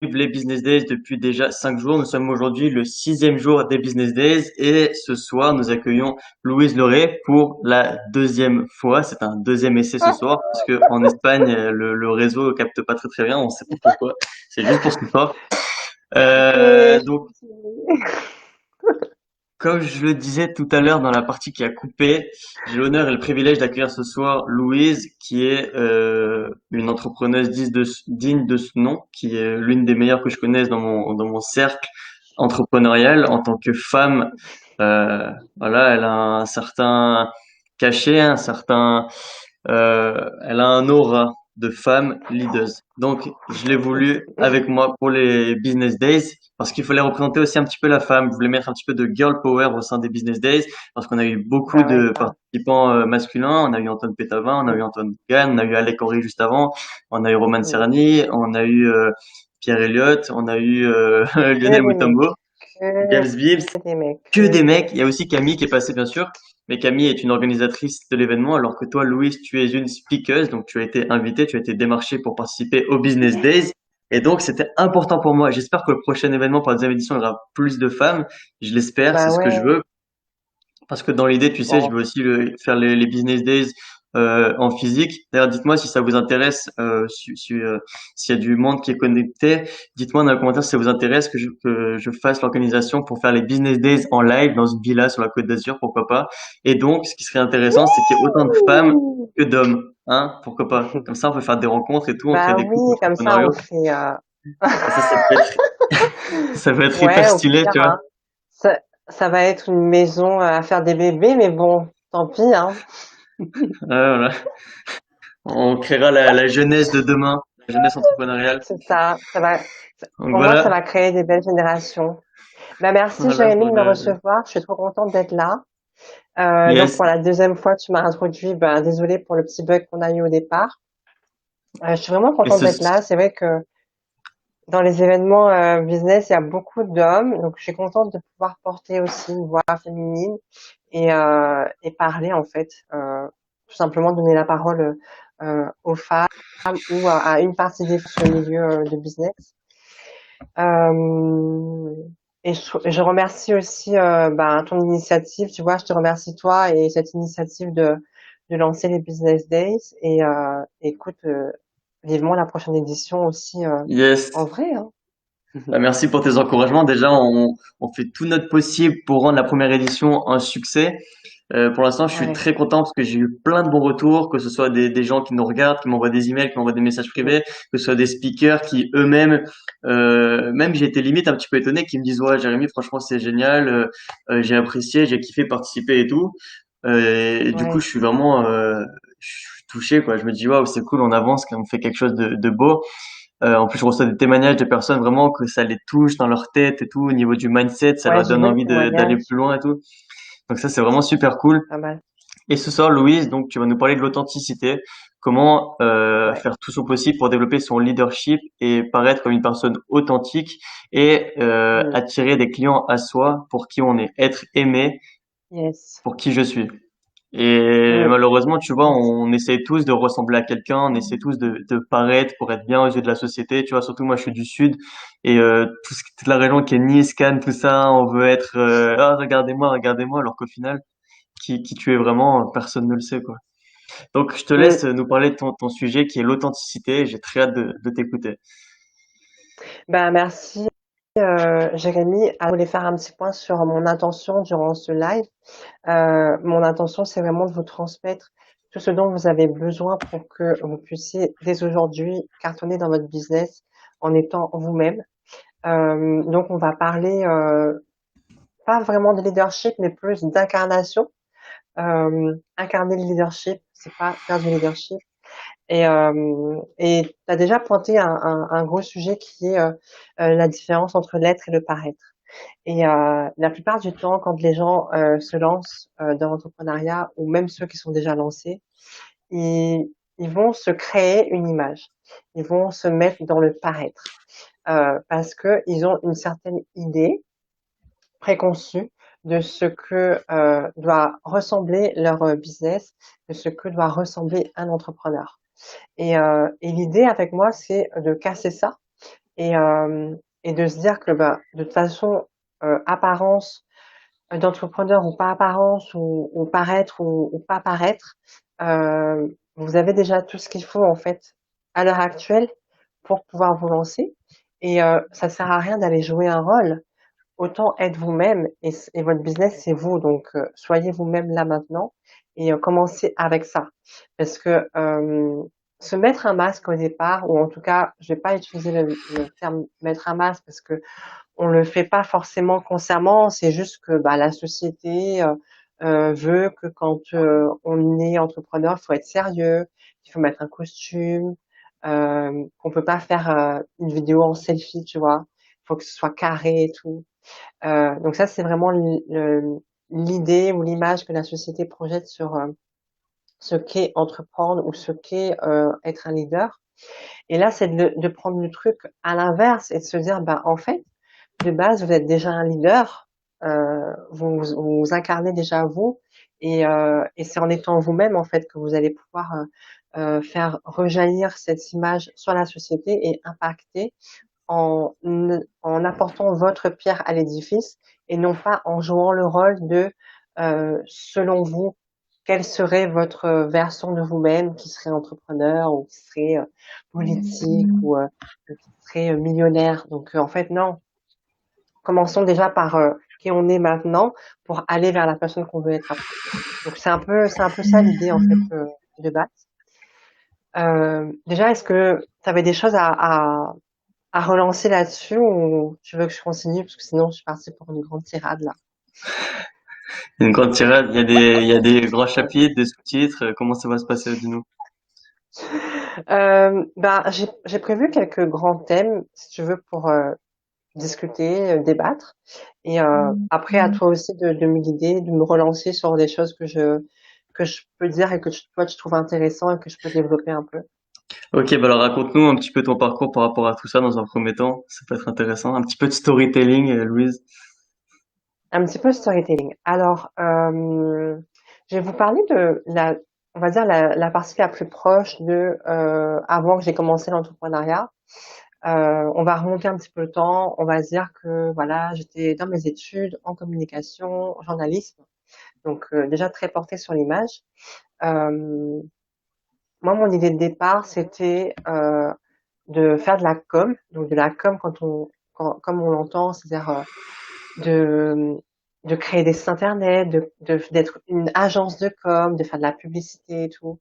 les Business Days depuis déjà 5 jours. Nous sommes aujourd'hui le sixième jour des Business Days et ce soir, nous accueillons Louise Leray pour la deuxième fois. C'est un deuxième essai ce soir parce que en Espagne, le réseau capte pas très très bien. On sait pas pourquoi. C'est juste pour ce soir. Oui, Donc, comme je le disais tout à l'heure dans la partie qui a coupé, j'ai l'honneur et le privilège d'accueillir ce soir Louise, qui est une entrepreneuse digne de ce nom, qui est l'une des meilleures que je connaisse dans mon cercle entrepreneurial en tant que femme. Voilà, elle a un certain cachet, elle a un aura de femme leader. Donc, je l'ai voulu avec moi pour les Business Days parce qu'il fallait représenter aussi un petit peu la femme. Je voulais mettre un petit peu de girl power au sein des Business Days parce qu'on a eu beaucoup bah ouais, de grave. participants masculins. On a eu Antoine Pétavin, on a eu Antoine Gann, on a eu Alec Horry juste avant, on a eu Roman Mm. Serrani, on a eu Pierre Elliott, on a eu Que Lionel des mecs. Mutombo, Que Gals Bibbs, des mecs. que Que des des mecs. mecs. Il y a aussi Camille qui est passée, bien sûr. Mais Camille est une organisatrice de l'événement, alors que toi, Louise, tu es une speaker. Donc, tu as été invitée, tu as été démarchée pour participer au Business Days. Et donc, c'était important pour moi. J'espère que le prochain événement, pour la deuxième édition, il y aura plus de femmes. Je l'espère, c'est Bah ce que je ouais. veux. Parce que dans l'idée, tu sais, je Bon. veux aussi faire les Business Days en physique. D'ailleurs, dites-moi si ça vous intéresse, s'il y a du monde qui est connecté, dites-moi dans les commentaires si ça vous intéresse que je fasse l'organisation pour faire les Business Days en live dans une villa sur la Côte d'Azur, pourquoi pas. Et donc, ce qui serait intéressant, c'est qu'il y ait autant de femmes Wouh. que d'hommes, hein, pourquoi pas. Comme ça, on peut faire des rencontres et tout, on crée Bah des couples oui, comme ça on entrepreneuriaux. fait. Et ça peut être, ça peut être hyper Ouais, au stylé, pire, tu vois. hein. Ça va être une maison à faire des bébés, mais bon, tant pis, hein. Voilà. On créera la jeunesse de demain, la jeunesse entrepreneuriale. C'est ça. Donc Pour moi, ça voilà, va créer des belles générations. Bah merci voilà Jérémy pour de me recevoir. Je suis trop contente d'être là. Donc yes. pour la deuxième fois, tu m'as introduit. Ben désolée pour le petit bug qu'on a eu au départ. Je suis vraiment Et contente d'être là. C'est vrai que dans les événements business, il y a beaucoup d'hommes, donc je suis contente de pouvoir porter aussi une voix féminine et parler en fait, tout simplement donner la parole aux femmes ou à une partie des femmes sur le milieu de business. Euh, je remercie aussi ben, ton initiative. Tu vois, je te remercie toi et cette initiative de lancer les Business Days. Et écoute, vivement la prochaine édition aussi en Yes. vrai. Hein. Bah, merci pour tes encouragements. Déjà, on fait tout notre possible pour rendre la première édition un succès. Pour l'instant, je suis Ouais. très content parce que j'ai eu plein de bons retours, que ce soit des gens qui nous regardent, qui m'envoient des emails, qui m'envoient des messages privés, que ce soit des speakers qui eux-mêmes, même j'ai été limite un petit peu étonné, qui me disent ouais, Jérémy, franchement, c'est génial, j'ai apprécié, j'ai kiffé participer et tout. Et du coup, Ouais. je suis touché quoi. Je me dis waouh, c'est cool, on avance, on fait quelque chose de beau. En plus, je reçois des témoignages de personnes vraiment que ça les touche dans leur tête et tout, au niveau du mindset, ça Ouais, leur j'ai donne vu le envie d'aller témoignage. plus loin et tout. Donc ça, c'est vraiment super cool. Pas mal. Et ce soir, Louise, donc tu vas nous parler de l'authenticité, comment Ouais. faire tout son possible pour développer son leadership et paraître comme une personne authentique et Mm. attirer des clients à soi pour qui on est, être aimé Yes. pour qui je suis. Et Mm. malheureusement, tu vois, Yes. on essaie tous de ressembler à quelqu'un, on essaie tous de paraître pour être bien aux yeux de la société. Tu vois, surtout moi, je suis du sud et toute la région qui est Nice, Cannes, tout ça, on veut être ah regardez-moi, regardez-moi, alors qu'au final, qui tu es vraiment, personne ne le sait, quoi. Donc, je te laisse Mm. nous parler de ton sujet qui est l'authenticité. J'ai très hâte de t'écouter. Ben, merci, Jérémy. Je voulais faire un petit point sur mon intention durant ce live. Mon intention, c'est vraiment de vous transmettre tout ce dont vous avez besoin pour que vous puissiez, dès aujourd'hui, cartonner dans votre business en étant vous-même. Donc, on va parler pas vraiment de leadership, mais plus d'incarnation. Incarner le leadership, c'est pas faire du leadership. Et tu as déjà pointé un gros sujet qui est la différence entre l'être et le paraître. Et la plupart du temps, quand les gens se lancent dans l'entrepreneuriat, ou même ceux qui sont déjà lancés, ils vont se créer une image. Ils vont se mettre dans le paraître parce que ils ont une certaine idée préconçue de ce que doit ressembler leur business, de ce que doit ressembler un entrepreneur. Et l'idée avec moi, c'est de casser ça et de se dire que bah, de toute façon, apparence d'entrepreneur ou pas apparence ou paraître ou pas paraître, vous avez déjà tout ce qu'il faut en fait à l'heure actuelle pour pouvoir vous lancer. Et ça sert à rien d'aller jouer un rôle. Autant être vous-même et votre business c'est vous. Donc soyez vous-même là maintenant et commencez avec ça. Parce que se mettre un masque au départ, ou en tout cas, je vais pas utiliser le terme mettre un masque parce que on le fait pas forcément consciemment, c'est juste que bah, la société veut que quand on est entrepreneur, il faut être sérieux, il faut mettre un costume, qu'on peut pas faire une vidéo en selfie, tu vois. Il faut que ce soit carré et tout. Donc ça, c'est vraiment l'idée ou l'image que la société projette sur ce qu'est entreprendre ou ce qu'est être un leader. Et là, c'est de prendre le truc à l'inverse et de se dire, bah en fait, de base, vous êtes déjà un leader, vous incarnez déjà vous, et c'est en étant vous-même en fait que vous allez pouvoir faire rejaillir cette image sur la société et impacter en, en apportant votre pierre à l'édifice et non pas en jouant le rôle de, selon vous, quelle serait votre version de vous-même qui serait entrepreneur ou qui serait politique ou qui serait millionnaire. Donc en fait, non. Commençons déjà par qui on est maintenant pour aller vers la personne qu'on veut être après. Donc c'est un peu ça l'idée en fait de base. Déjà, est-ce que tu avais des choses à relancer là-dessus ou tu veux que je continue parce que sinon je suis partie pour une grande tirade là. Une grande tirade, il y a des grands chapitres, des sous-titres. Comment ça va se passer, dis-nous? Bah j'ai prévu quelques grands thèmes si tu veux pour discuter, débattre et après à toi aussi de me guider, de me relancer sur des choses que je peux dire et que toi tu trouves intéressant et que je peux développer un peu. Ok, bah alors raconte-nous un petit peu ton parcours par rapport à tout ça dans un premier temps. Ça peut être intéressant. Un petit peu de storytelling, Louise. Un petit peu storytelling. Alors, je vais vous parler de on va dire la partie la plus proche de avant que j'ai commencé l'entrepreneuriat. On va remonter un petit peu le temps. On va se dire que voilà, j'étais dans mes études en communication, journalisme, donc déjà très portée sur l'image. Euh, Moi, mon idée de départ, c'était de faire de la com, donc de la com comme on l'entend, c'est-à-dire de, de créer des sites internet, d'être une agence de com, de faire de la publicité et tout.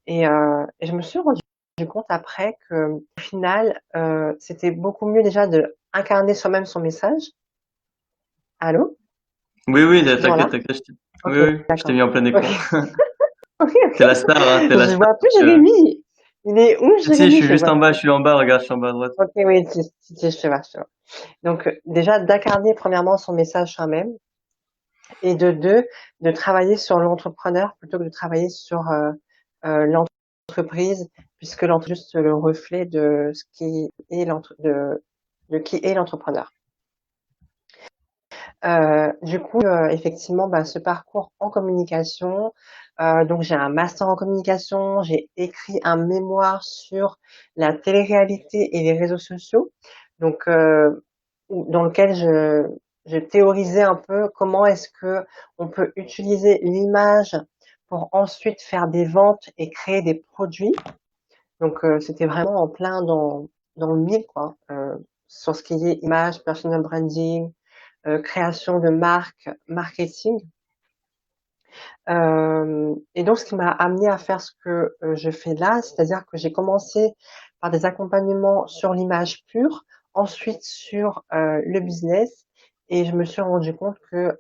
Et je me suis rendu compte après que, au final, c'était beaucoup mieux déjà de incarner soi-même son message. Allô? Oui, oui, Tu es toujours t'inquiète, là? t'inquiète. Ok, Oui, oui, je t'ai d'accord. mis en plein Ok, écran. ok, T'es ok. la star, hein, t'es la Je star. vois plus Donc, Jérémy. Il est où si, je Jérémy? suis Je le juste vois en bas, plus. je suis en bas, regarde, je suis en bas à droite. Ok, oui, je te vois, je te vois. Donc, déjà, d'incarner premièrement son message soi-même et de deux, de travailler sur l'entrepreneur plutôt que de travailler sur l'entreprise, puisque l'entreprise est juste le reflet de ce qui est de qui est l'entrepreneur. Du coup, effectivement, bah, ce parcours en communication, donc j'ai un master en communication, j'ai écrit un mémoire sur la télé-réalité et les réseaux sociaux, donc dans lequel je théorisais un peu comment est-ce que on peut utiliser l'image pour ensuite faire des ventes et créer des produits. Donc c'était vraiment en plein dans le mille quoi, sur ce qui est image, personal branding, création de marque, marketing. Et donc, ce qui m'a amené à faire ce que je fais là, c'est-à-dire que j'ai commencé par des accompagnements sur l'image pure, ensuite sur le business, et je me suis rendu compte que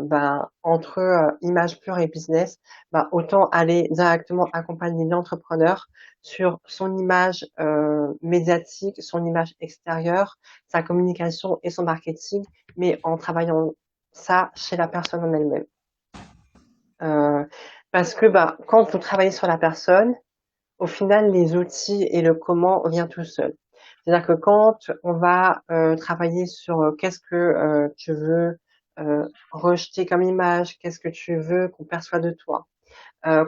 ben, entre image pure et business, ben, autant aller directement accompagner l'entrepreneur sur son image médiatique, son image extérieure, sa communication et son marketing, mais en travaillant ça chez la personne en elle-même. Euh, Parce que bah, quand vous travaillez sur la personne, au final, les outils et le comment vient tout seul. C'est-à-dire que quand on va travailler sur qu'est-ce que tu veux rejeter comme image, qu'est-ce que tu veux qu'on perçoit de toi,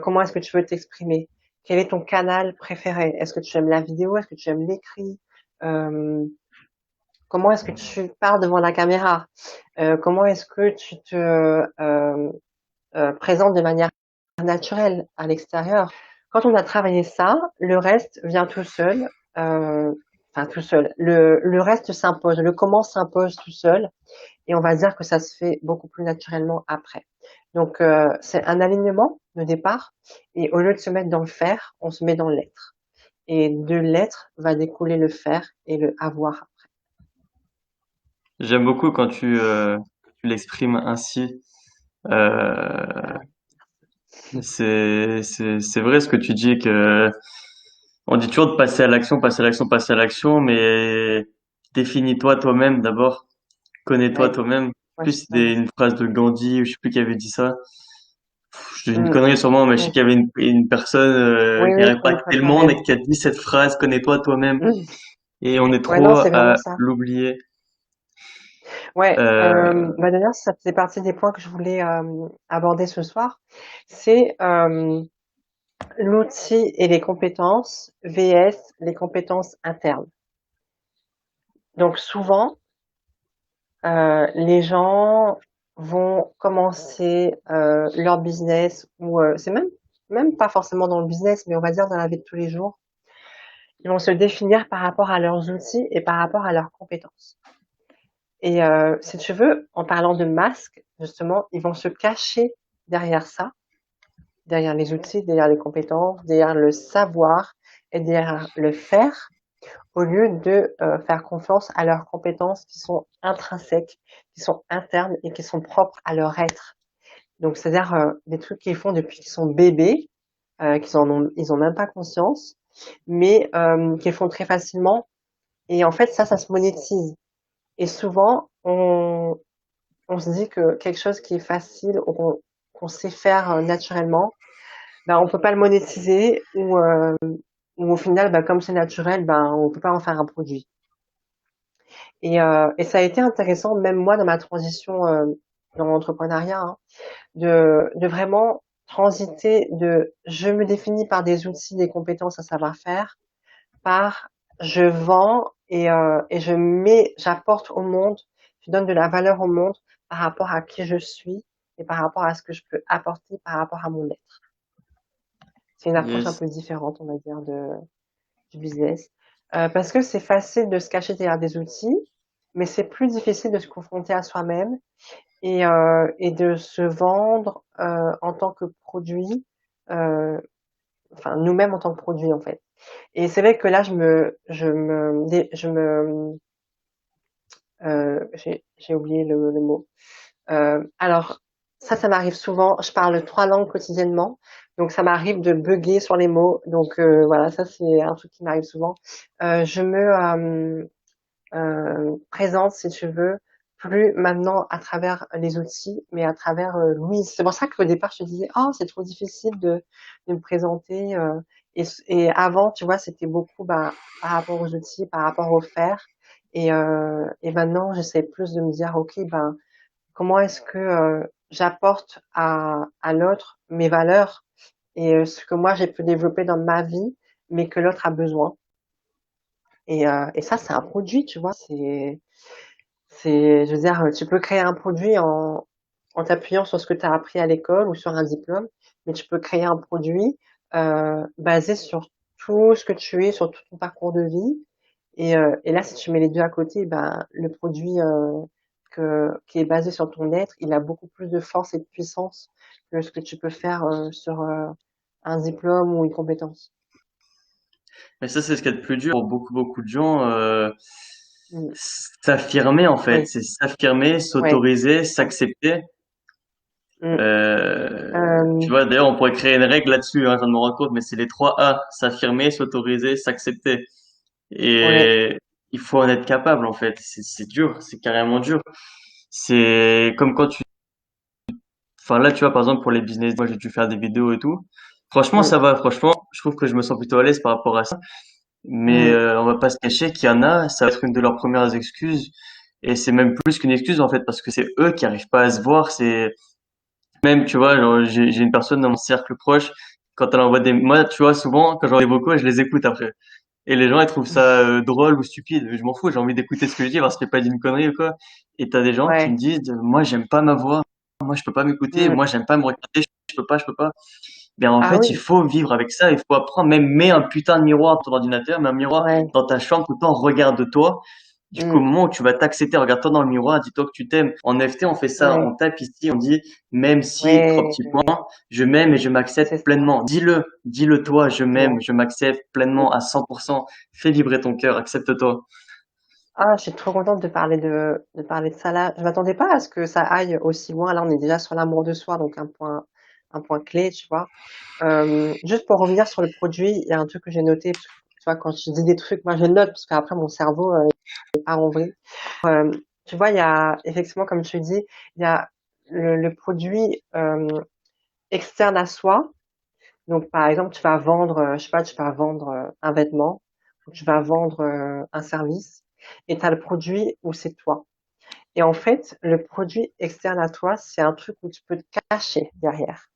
comment est-ce que tu veux t'exprimer, quel est ton canal préféré, est-ce que tu aimes la vidéo, est-ce que tu aimes l'écrit, euh, Comment est-ce que tu parles devant la caméra? Comment est-ce que tu te présentes de manière naturelle à l'extérieur? Quand on a travaillé ça, le reste vient tout seul. euh, enfin, tout seul. Le reste s'impose. Le comment s'impose tout seul. Et on va dire que ça se fait beaucoup plus naturellement après. Donc, c'est un alignement de départ. Et au lieu de se mettre dans le faire, on se met dans l'être. Et de l'être va découler le faire et le avoir. J'aime beaucoup quand tu l'exprimes ainsi. Euh, c'est vrai ce que tu dis que on dit toujours de passer à l'action, passer à l'action, passer à l'action, mais définis-toi toi-même d'abord, connais-toi Ouais, toi-même. ouais, Plus c'est ça. une phrase de Gandhi, ou je sais plus qui avait dit ça. J'ai une Mm. connerie sûrement, mais je sais Mm. qu'il y avait une personne Oui, qui oui, a je connais impacté pas le quand monde et même. qui a dit cette phrase, connais-toi toi-même. Mm. Et on est Ouais, non, trop c'est vraiment à ça. l'oublier. Ouais, Euh, bah d'ailleurs, ça faisait partie des points que je voulais aborder ce soir. C'est l'outil et les compétences vs les compétences internes. Donc souvent, les gens vont commencer leur business ou c'est même pas forcément dans le business, mais on va dire dans la vie de tous les jours. Ils vont se définir par rapport à leurs outils et par rapport à leurs compétences. Et si tu veux, en parlant de masque, justement, ils vont se cacher derrière ça, derrière les outils, derrière les compétences, derrière le savoir et derrière le faire, au lieu de faire confiance à leurs compétences qui sont intrinsèques, qui sont internes et qui sont propres à leur être. Donc, c'est-à-dire des trucs qu'ils font depuis qu'ils sont bébés, ils ont même pas conscience, mais qu'ils font très facilement. Et en fait, ça se monétise. Et souvent, on se dit que quelque chose qui est facile ou qu'on sait faire naturellement, ben, on peut pas le monétiser ou au final, ben, comme c'est naturel, ben, on peut pas en faire un produit. Et ça a été intéressant, même moi, dans ma transition dans l'entrepreneuriat, hein, de vraiment transiter de je me définis par des outils, des compétences, un savoir-faire, par je vends et j'apporte au monde, je donne de la valeur au monde par rapport à qui je suis et par rapport à ce que je peux apporter par rapport à mon être. C'est une approche un yes. peu différente, on va dire, du business. Parce que c'est facile de se cacher derrière des outils, mais c'est plus difficile de se confronter à soi-même et de se vendre en tant que produit, euh, enfin nous-mêmes en tant que produit en fait. Et c'est vrai que là, j'ai oublié le mot. Alors, ça m'arrive souvent. Je parle 3 langues quotidiennement, donc ça m'arrive de bugger sur les mots. Donc voilà, ça c'est un truc qui m'arrive souvent. Je me présente, si tu veux, plus maintenant à travers les outils, mais à travers Louise. C'est pour ça qu'au départ, je te disais, oh, c'est trop difficile de me présenter. Et avant, tu vois, c'était beaucoup bah, par rapport aux outils, par rapport au faire. Et maintenant, j'essaie plus de me dire, ok, ben, comment est-ce que j'apporte à l'autre mes valeurs et ce que moi j'ai pu développer dans ma vie, mais que l'autre a besoin. Et ça, c'est un produit, tu vois. Je veux dire, tu peux créer un produit en t'appuyant sur ce que tu as appris à l'école ou sur un diplôme, mais tu peux créer un produit basé sur tout ce que tu es, sur tout ton parcours de vie. Et là, si tu mets les deux à côté, ben, le produit qui est basé sur ton être, il a beaucoup plus de force et de puissance que ce que tu peux faire sur un diplôme ou une compétence. Mais ça, c'est ce qu'il y a de plus dur pour beaucoup de gens. Mm. S'affirmer, en fait. Oui, C'est s'affirmer, ouais, s'autoriser, c'est ça. s'accepter. Mm. Tu Euh, vois, d'ailleurs, on pourrait créer une règle là-dessus, hein, je viens de me rendre compte, mais c'est les 3 A. S'affirmer, s'autoriser, s'accepter. ouais. Et il faut en être capable, en fait. C'est dur, c'est carrément dur. C'est comme quand enfin là, tu vois, par exemple, pour les business, moi, j'ai dû faire des vidéos et tout. Franchement, Mm. ça va. Franchement, je trouve que je me sens plutôt à l'aise par rapport à ça. Mais Mm. on va pas se cacher qu'il y en a, ça va être une de leurs premières excuses. Et c'est même plus qu'une excuse, en fait, parce que c'est eux qui arrivent pas à se voir. C'est même, tu vois, genre, j'ai une personne dans mon cercle proche, quand elle envoie des, moi, tu vois, souvent, quand j'envoie des vocaux, je les écoute après. Et les gens, ils trouvent ça drôle ou stupide. Je m'en fous, j'ai envie d'écouter ce que je dis, parce que j'ai pas dit une connerie ou quoi. Et t'as des gens qui me Ouais. disent, moi, j'aime pas ma voix. Moi, je peux pas m'écouter. Mm. Moi, j'aime pas me regarder. Je peux pas. Ben, en Ah fait, il oui. faut vivre avec ça. Il faut apprendre. Même mets un putain de miroir sur ton ordinateur, mets un miroir Ouais. dans ta chambre tout le temps, regarde-toi. Du coup, au Mm. moment où tu vas t'accepter, regarde-toi dans le miroir, dis-toi que tu t'aimes. En FT, on fait ça. Ouais. On tape ici, on dit, même si, trois Ouais. petits points, Ouais. je m'aime et je m'accepte C'est ça. pleinement. Dis-le. Dis-le toi, je m'aime, Ouais. je m'accepte pleinement à 100%. Fais vibrer ton cœur, accepte-toi. Ah, je suis trop contente de parler de ça là. Je m'attendais pas à ce que ça aille aussi loin. Là, on est déjà sur l'amour de soi, donc un point clé, tu vois. Juste pour revenir sur le produit, il y a un truc que j'ai noté, parce que, tu vois, quand je dis des trucs, moi je note, parce qu'après mon cerveau est pas en vrille. Tu vois, il y a, effectivement, comme tu dis, il y a le produit externe à soi. Donc, par exemple, tu vas vendre, je sais pas, tu vas vendre un vêtement, ou tu vas vendre un service, et tu as le produit où c'est toi. Et en fait, le produit externe à toi, c'est un truc où tu peux te cacher derrière.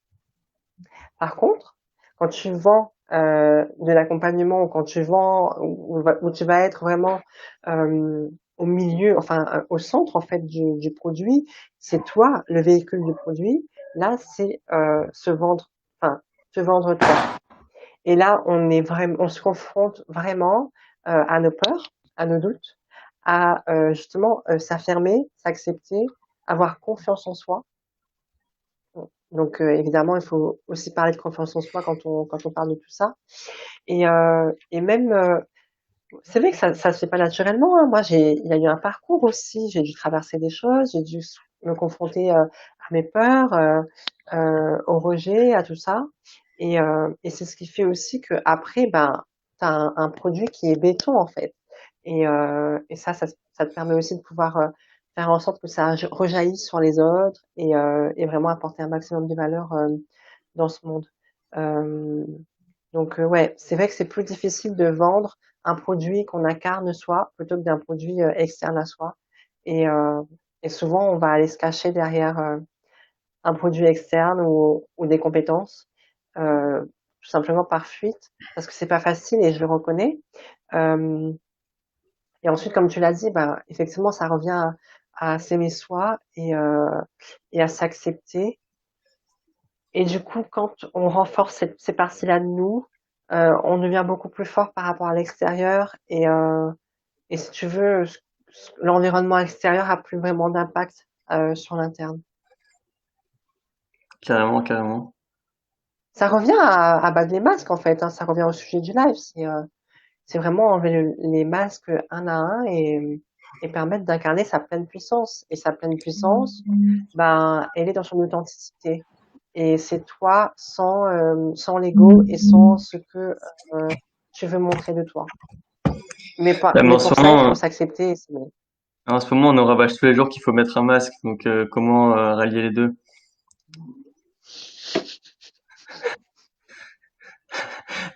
Par contre, quand tu vends de l'accompagnement ou quand tu vends où tu vas être vraiment au milieu, enfin au centre en fait du produit, c'est toi le véhicule du produit. Là, c'est se vendre, enfin te vendre toi. Et là, on se confronte vraiment à nos peurs, à nos doutes, à justement s'affirmer, s'accepter, avoir confiance en soi. Donc évidemment, il faut aussi parler de confiance en soi quand on parle de tout ça. Et même, c'est vrai que ça se fait pas naturellement. Hein. Moi, il y a eu un parcours aussi. J'ai dû traverser des choses. J'ai dû me confronter à mes peurs, au rejet, à tout ça. Et c'est ce qui fait aussi que après, ben, t'as un produit qui est béton en fait. Et ça te permet aussi de pouvoir faire en sorte que ça rejaillisse sur les autres et vraiment apporter un maximum de valeur dans ce monde. Euh, donc ouais, c'est vrai que c'est plus difficile de vendre un produit qu'on incarne soi plutôt que d'un produit externe à soi. Et, euh, et souvent, on va aller se cacher derrière un produit externe ou des compétences, euh, tout simplement par fuite, parce que c'est pas facile et je le reconnais. Euh, et ensuite, comme tu l'as dit, bah, effectivement, ça revient à s'aimer soi et à s'accepter. Et du coup, quand on renforce ces parties-là de nous, on devient beaucoup plus fort par rapport à l'extérieur. Et si tu veux, l'environnement extérieur a plus vraiment d'impact sur l'interne. Carrément, carrément. Ça revient à battre les masques en fait. Hein, ça revient au sujet du live. C'est vraiment enlever les masques un à un et permettre d'incarner sa pleine puissance. Et sa pleine puissance, ben, elle est dans son authenticité. Et c'est toi sans l'ego et sans ce que tu veux montrer de toi. Même Mais en ce pour ça, il moment, faut s'accepter. en ce moment, on nous rabâche tous les jours qu'il faut mettre un masque. Donc, comment rallier les deux?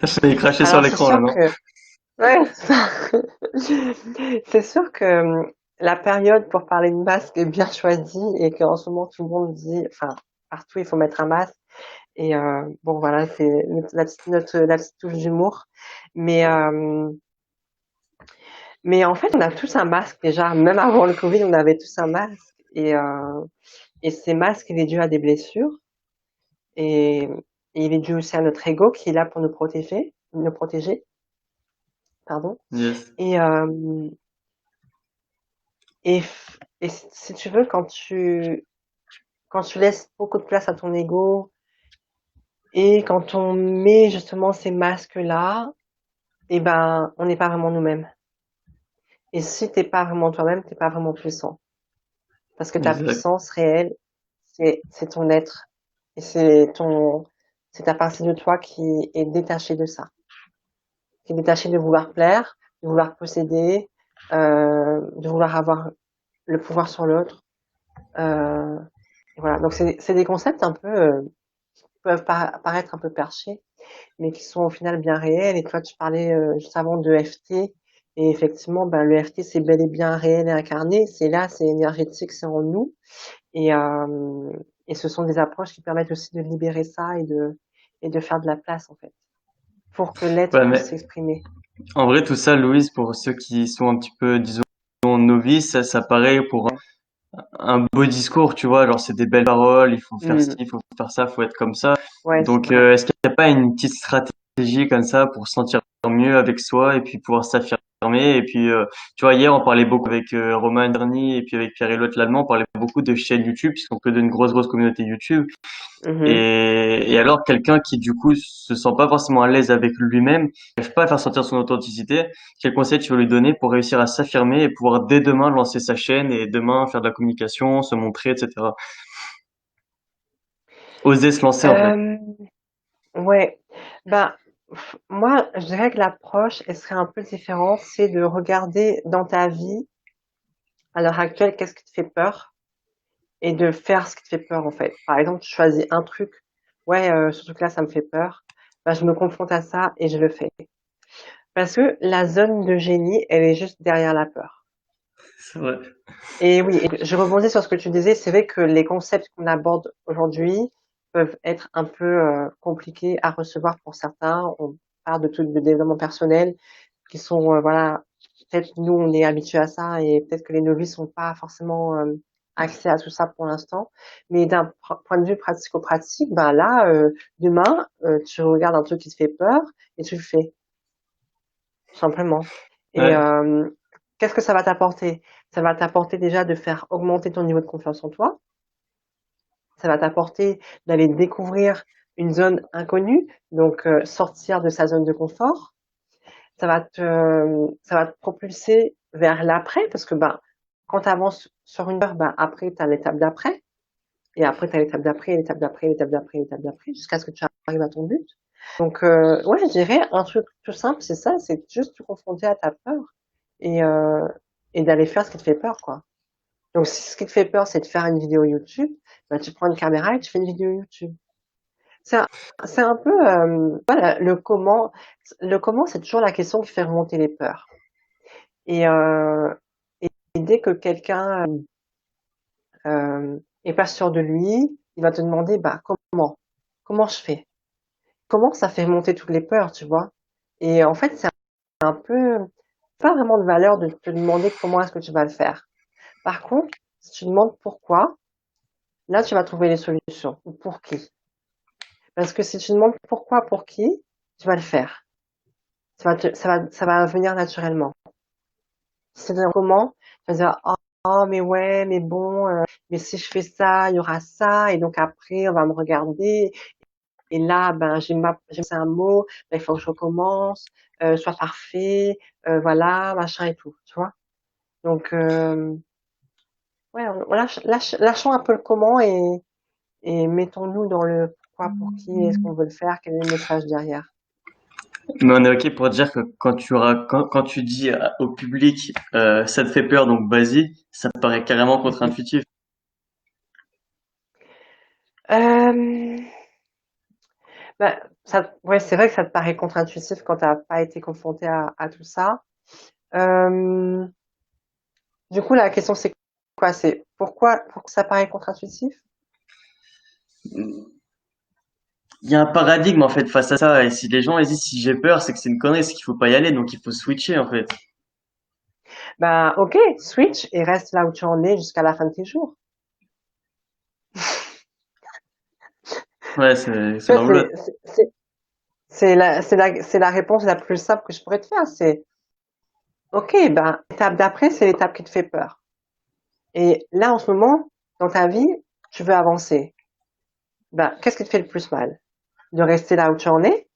J'ai craché sur Alors c'est l'écran là, sûr non? que ouais, c'est sûr que la période pour parler de masque est bien choisie et qu'en ce moment tout le monde dit, enfin partout il faut mettre un masque. Et bon voilà, c'est la petite touche d'humour. Mais mais en fait, on a tous un masque déjà. Même avant le Covid, on avait tous un masque. Et ces masques, il est dû à des blessures. Et, et il est dû aussi à notre ego qui est là pour nous protéger, pardon. Yes. Et, et si tu veux, quand tu laisses beaucoup de place à ton ego et quand on met justement ces masques-là, eh ben, on n'est pas vraiment nous-mêmes. Et si t'es pas vraiment toi-même, t'es pas vraiment puissant. Parce que ta Exact. puissance réelle, c'est ton être. Et c'est ta partie de toi qui est détachée de ça. Qui est détachée de vouloir plaire, de vouloir posséder, de vouloir avoir le pouvoir sur l'autre. Euh, et voilà. Donc c'est des concepts un peu, qui peuvent paraître un peu perchés, mais qui sont au final bien réels. Et toi, tu parlais juste avant de FT. Et effectivement, ben, le FT, c'est bel et bien réel et incarné. C'est là, c'est énergétique, c'est en nous. Et, euh, et ce sont des approches qui permettent aussi de libérer ça et de faire de la place, en fait, pour que l'être Ouais, puisse mais s'exprimer. En vrai, tout ça, Louise, pour ceux qui sont un petit peu, disons, novices, ça paraît pour Ouais. un beau discours, tu vois, genre c'est des belles paroles, il faut faire ci, Hmm. il faut faire ça, il faut être comme ça. Ouais, c'est Donc, vrai. est-ce qu'il n'y a pas une petite stratégie comme ça pour se sentir mieux avec soi et puis pouvoir s'affirmer? Et puis, tu vois, hier, on parlait beaucoup avec Romain Derny et puis avec Pierre-Éliott Lallemand, on parlait beaucoup de chaînes YouTube, puisqu'on peut d'une grosse communauté YouTube. Mhm. Et alors, quelqu'un qui, du coup, se sent pas forcément à l'aise avec lui-même, n'arrive pas à faire sortir son authenticité, quel conseil tu veux lui donner pour réussir à s'affirmer et pouvoir dès demain lancer sa chaîne et demain faire de la communication, se montrer, etc. Oser se lancer, en fait. Euh, ouais. Bah, moi, je dirais que l'approche, elle serait un peu différente. C'est de regarder dans ta vie, à l'heure actuelle, qu'est-ce qui te fait peur et de faire ce qui te fait peur, en fait. Par exemple, tu choisis un truc. Ouais, ce truc-là, ça me fait peur. Bah, je me confronte à ça et je le fais. Parce que la zone de génie, elle est juste derrière la peur. C'est vrai. Et oui, et je rebondis sur ce que tu disais. C'est vrai que les concepts qu'on aborde aujourd'hui peuvent être un peu compliqués à recevoir pour certains. On parle de trucs de développement personnel qui sont, voilà, peut-être nous, on est habitués à ça et peut-être que les novices n'ont pas forcément accès à tout ça pour l'instant. Mais d'un point de vue pratico-pratique, ben là, demain, tu regardes un truc qui te fait peur et tu le fais, tout simplement. Et Ouais. qu'est-ce que ça va t'apporter? Ça va t'apporter déjà de faire augmenter ton niveau de confiance en toi. Ça va t'apporter d'aller découvrir une zone inconnue, donc sortir de sa zone de confort. Ça va te propulser vers l'après, parce que ben, quand tu avances sur une heure, ben, après, tu as l'étape d'après, et après, tu as l'étape d'après, l'étape d'après, l'étape d'après, l'étape d'après, jusqu'à ce que tu arrives à ton but. Donc, ouais, je dirais un truc tout simple, c'est ça, c'est juste te confronter à ta peur et, euh, et d'aller faire ce qui te fait peur, quoi. Donc, si ce qui te fait peur, c'est de faire une vidéo YouTube, ben, tu prends une caméra et tu fais une vidéo YouTube. C'est un, c'est un peu, voilà, le comment. Le comment, c'est toujours la question qui fait remonter les peurs. Et, et dès que quelqu'un est pas sûr de lui, il va te demander, bah, comment je fais? Comment ça fait monter toutes les peurs, tu vois? Et en fait, c'est un peu, pas vraiment de valeur de te demander comment est-ce que tu vas le faire. Par contre, si tu demandes pourquoi, là, tu vas trouver les solutions. Ou pour qui? Parce que si tu demandes pourquoi, pour qui, tu vas le faire. Ça va venir naturellement. Si tu demandes comment, tu vas dire, oh, mais ouais, mais bon, mais si je fais ça, il y aura ça, et donc après, on va me regarder, et là, ben, j'ai c'est un mot, ben, il faut que je recommence, soit parfait, voilà, machin et tout, tu vois. Donc, ouais, on lâchons un peu le comment et mettons-nous dans le pourquoi, pour qui, est-ce qu'on veut le faire, quel est le message derrière. Mais on est OK pour dire que quand tu dis au public, ça te fait peur, donc vas-y, ça te paraît carrément Mhm. contre-intuitif. Euh, bah, ouais, c'est vrai que ça te paraît contre-intuitif quand t'as pas été confronté à tout ça. Euh, du coup, la question c'est quoi? C'est pourquoi ça paraît contre-intuitif? Il y a un paradigme, en fait, face à ça. Et si les gens hésitent, si j'ai peur, c'est que c'est une connerie, c'est qu'il faut pas y aller, donc il faut switcher, en fait. Bah, ok, switch et reste là où tu en es jusqu'à la fin de tes jours. Ouais, c'est Tu vois, l'anglote. c'est la réponse la plus simple que je pourrais te faire. C'est, ok, ben, l'étape d'après, c'est l'étape qui te fait peur. Et là, en ce moment, dans ta vie, tu veux avancer. Ben, qu'est-ce qui te fait le plus mal? De rester là où tu en es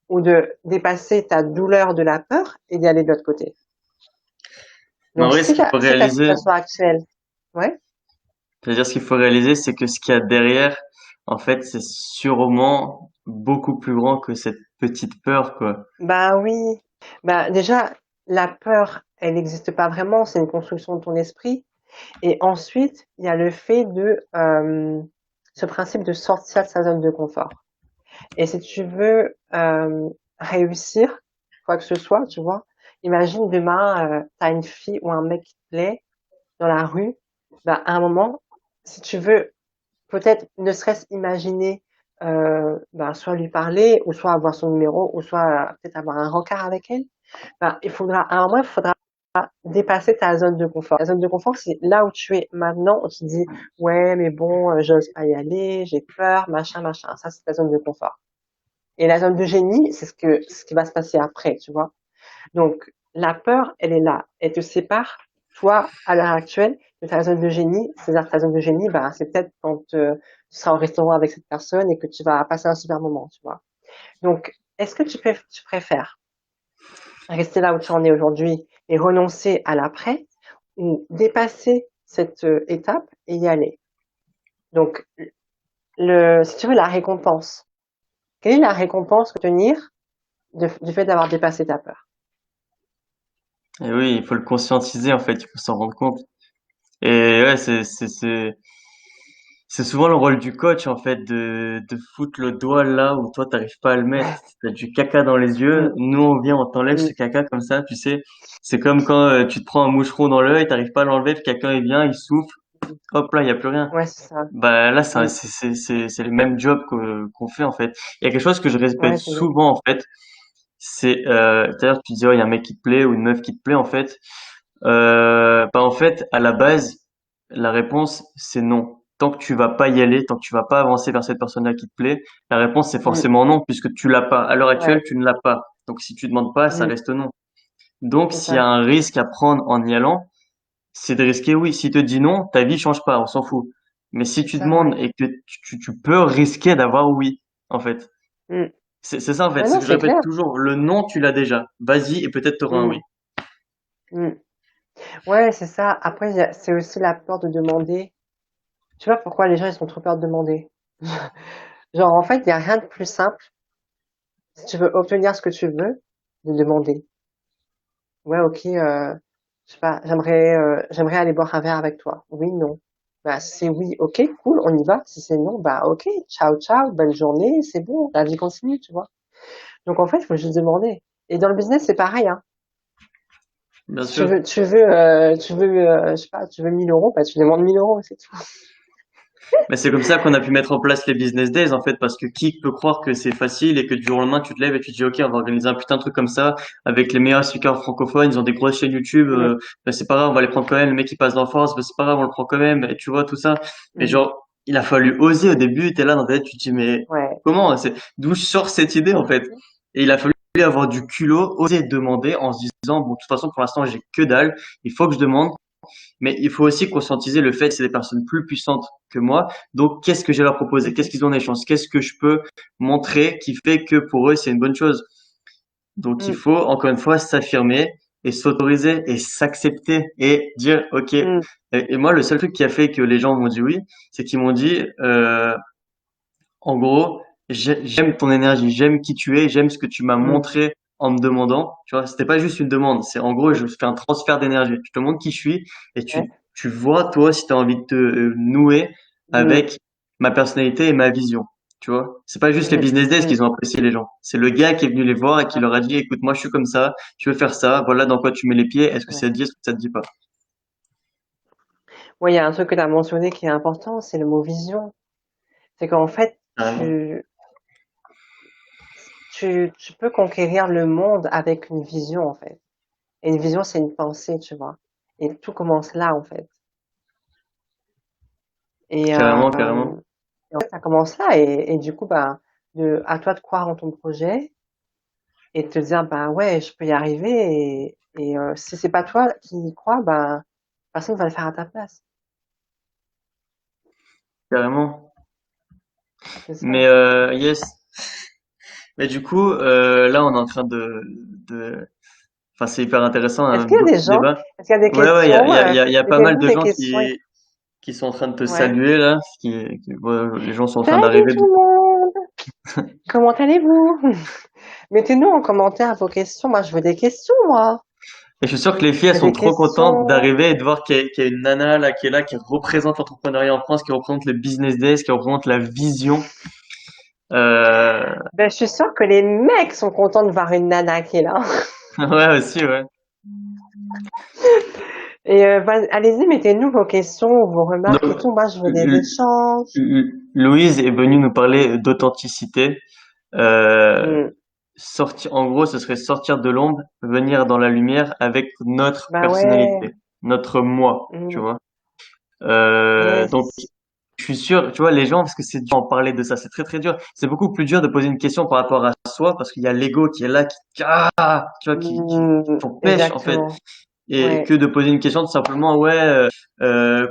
ou de dépasser ta douleur de la peur et d'y aller de l'autre côté? Mais en Donc, vrai, ce qu'il faut si ta réaliser, situation actuelle, ouais, c'est-à-dire ce qu'il faut réaliser, c'est que ce qu'il y a derrière, en fait, c'est sûrement beaucoup plus grand que cette petite peur, quoi. bah oui, bah déjà, la peur, elle n'existe pas vraiment, c'est une construction de ton esprit. Et ensuite, il y a le fait de ce principe de sortir de sa zone de confort. Et si tu veux réussir quoi que ce soit, tu vois, imagine demain, t'as une fille ou un mec qui te plaît dans la rue, bah à un moment, si tu veux peut-être ne serait-ce imaginer ben, soit lui parler, ou soit avoir son numéro, ou soit peut-être avoir un rencard avec elle. Ben, à un moment, il faudra dépasser ta zone de confort. La zone de confort, c'est là où tu es maintenant, où tu te dis, ouais, mais bon, j'ose pas y aller, j'ai peur, machin, machin. Ça, c'est ta zone de confort. Et la zone de génie, ce qui va se passer après, tu vois. Donc, la peur, elle est là. Elle te sépare, toi, à l'heure actuelle, de ta zone de génie. C'est-à-dire, ta zone de génie, bah, c'est peut-être quand tu seras au restaurant avec cette personne et que tu vas passer un super moment, tu vois. Donc, est-ce que tu préfères rester là où tu en es aujourd'hui et renoncer à l'après ou dépasser cette étape et y aller? Donc, si tu veux, la récompense. Quelle est la récompense que tenir du fait d'avoir dépassé ta peur? Et oui, il faut le conscientiser en fait, il faut s'en rendre compte. Et ouais, c'est souvent le rôle du coach en fait de foutre le doigt là où toi t'arrives pas à le mettre. T'as du caca dans les yeux, Mm, nous on vient, on t'enlève mm, ce caca comme ça, tu sais. C'est comme quand tu te prends un moucheron dans l'œil, t'arrives pas à l'enlever, puis quelqu'un il vient, il souffle, hop là, il y a plus rien. ouais, c'est ça. Bah là, Mm, c'est les mêmes jobs qu'on fait en fait. Il y a quelque chose que je répète ouais, c'est bien. souvent en fait, c'est tout à l'heure tu disais oh, il y a un mec qui te plaît ou une meuf qui te plaît en fait. Bah en fait, à la base, la réponse c'est non. Tant que tu vas pas y aller, tant que tu vas pas avancer vers cette personne-là qui te plaît, la réponse c'est Mm, forcément non puisque tu l'as pas. À l'heure ouais, actuelle, tu ne l'as pas. Donc si tu demandes pas, ça mm, reste non. Donc c'est s'il y a ça. un risque à prendre en y allant, c'est de risquer, oui. Si te dis non, ta vie change pas, on s'en fout. Mais si C'est tu ça, demandes ouais. et que tu peux risquer d'avoir oui, en fait. Mm. C'est ça, en fait. Ouais, C'est ce non, que je c'est répète clair. toujours. Le non, tu l'as déjà. Vas-y et peut-être t'auras un oui. Mm, mm. Ouais, c'est ça. Après, c'est aussi la peur de demander. Tu vois pourquoi les gens, ils ont trop peur de demander? Genre, en fait, il y a rien de plus simple, si tu veux obtenir ce que tu veux, de demander. Ouais, ok, je sais pas, j'aimerais aller boire un verre avec toi. Oui, non. Bah, si c'est oui, ok, cool, on y va. Si c'est non, bah, ok, ciao, ciao, bonne journée, c'est bon, la vie continue, tu vois. Donc, en fait, il faut juste demander. Et dans le business, c'est pareil, hein. Bien Si sûr. je sais pas, tu veux 1 000 euros, bah, tu demandes 1 000 euros, c'est tout. Mais c'est comme ça qu'on a pu mettre en place les business days, en fait, parce que qui peut croire que c'est facile et que du jour au lendemain, tu te lèves et tu te dis, OK, on va organiser un putain de truc comme ça avec les meilleurs speakers francophones, ils ont des grosses chaînes YouTube, Mm, ben, c'est pas grave, on va les prendre quand même, le mec qui passe dans force, ben, c'est pas grave, on le prend quand même, et tu vois, tout ça. Mais mm, genre, il a fallu oser au début, t'es là dans ta tête, tu te dis, mais ouais. comment, d'où sort cette idée, en fait? Et il a fallu avoir du culot, oser demander en se disant, bon, de toute façon, pour l'instant, j'ai que dalle, il faut que je demande. Mais il faut aussi conscientiser le fait que c'est des personnes plus puissantes que moi. Donc, qu'est-ce que j'ai à leur proposer? Qu'est-ce Mhm, qu'ils ont en échange? Qu'est-ce que je peux montrer qui fait que pour eux, c'est une bonne chose? Donc, il mm, faut, encore une fois, s'affirmer et s'autoriser et s'accepter et dire, OK. mm, Et moi, le seul truc qui a fait que les gens m'ont dit oui, c'est qu'ils m'ont dit, en gros, j'aime ton énergie, j'aime qui tu es, j'aime ce que tu m'as mm, montré en me demandant. Tu vois, c'était pas juste une demande, c'est en gros, mm, je fais un transfert d'énergie. Je te montre qui je suis et ouais, tu vois, toi, si tu as envie de te nouer mm, avec ma personnalité et ma vision. Tu vois, c'est pas juste les mhm, business days mm, qu'ils ont apprécié les gens. C'est le gars qui est venu les voir et c'est qui ça, leur a dit, écoute, moi, je suis comme ça, je veux faire ça, voilà dans quoi tu mets les pieds, est-ce que ouais. ça te dit, est-ce que ça te dit pas? Ouais, il y a un truc que tu as mentionné qui est important, c'est le mot vision. C'est qu'en fait, Carrément. tu peux conquérir le monde avec une vision, en fait. Et une vision, c'est une pensée, tu vois. Et tout commence là, en fait. Et, Carrément, carrément. et en fait, ça commence là. Et du coup, bah, à toi de croire en ton projet et de te dire, bah ouais, je peux y arriver. Et si c'est pas toi qui y crois, bah, personne va le faire à ta place. Carrément. C'est ça. Mais yes. Mais du coup, là, on est en train enfin, c'est hyper intéressant, on a Est-ce qu'il y a beaucoup des de gens, débats. est-ce qu'il y a des Ouais, ouais, questions? il y a pas mal Mettez-nous de des gens questions. qui sont en train de te Ouais. saluer, là. Ouais, les gens sont en train Salut d'arriver. tout le monde! Comment allez-vous? Mettez-nous en commentaire vos questions. Moi, je veux des questions, moi. Et je suis sûr que les filles, elles Je veux sont des trop contentes questions. d'arriver et de voir qu'il y a une nana, là, qui est là, qui représente l'entrepreneuriat en France, qui représente le business days, qui représente la vision. Euh, Ben, je suis sûre que les mecs sont contents de voir une nana qui est là. ouais, aussi, ouais. Et allez-y, mettez-nous vos questions, vos remarques et Donc, tout. Moi, je veux des L- échanges. Louise est venue nous parler d'authenticité. Euh, Hmm. En gros, ce serait sortir de l'ombre, venir dans la lumière avec notre Bah ouais. personnalité, notre moi, tu Hmm. vois. Donc, Yes. je suis sûr, tu vois, les gens, parce que c'est dur en parler de ça, c'est très très dur. C'est beaucoup plus dur de poser une question par rapport à soi, parce qu'il y a l'ego qui est là, tu vois, Hmm. qui empêche en fait, Exactement. et Ouais. que de poser une question tout simplement, ouais,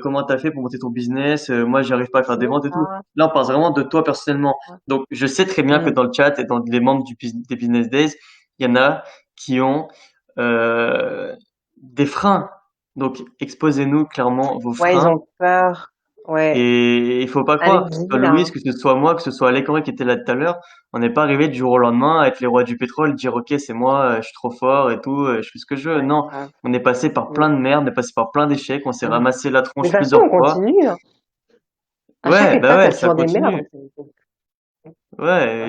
comment t'as fait pour monter ton business? Moi, j'arrive pas à faire des C'est ventes et tout. ça. Là, on parle vraiment de toi personnellement. Donc, je sais très bien que Hmm. dans le chat et dans les membres des Business Days, il y en a qui ont des freins. Donc, exposez-nous clairement vos Ouais, ils freins. ont peur. Ouais. Et il faut pas croire, que ce soit Allez-y, Louise, là. que ce soit moi, que ce soit Alec qui était là tout à l'heure, on n'est pas arrivé du jour au lendemain à être les rois du pétrole, dire ok c'est moi, je suis trop fort et tout, je fais ce que je veux. Ouais, Non, grave. on est passé par Hmm. plein de merde, on est passé par plein d'échecs, on s'est Hmm. ramassé la Mais de tronche toute façon, plusieurs on fois. continue, hein. À chaque Ouais, bah étape, il y ouais, a ça toujours des merdes, en continue. fait. Donc, Ouais, hein.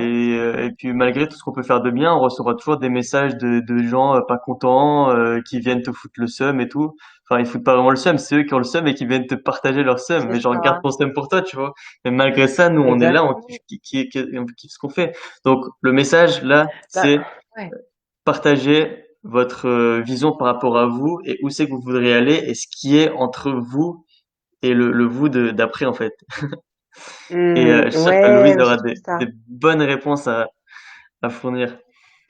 et puis malgré tout ce qu'on peut faire de bien, on recevra toujours des messages de gens pas contents, qui viennent te foutre le seum et tout. Enfin, ils foutent pas vraiment le seum, c'est eux qui ont le seum et qui viennent te partager leur seum. C'est Mais genre, garde ça. ton seum pour toi, tu vois. Mais malgré ça, nous, on est là, on Exactement. kiffe, on kiffe ce qu'on fait. Donc, le message là, Bah, c'est ouais. partager votre vision par rapport à vous et où c'est que vous voudriez aller et ce qui est entre vous et le vous d'après en fait. Et Hmm. je suis sûr que Ouais, Louise mais aura surtout ça. des bonnes réponses à fournir.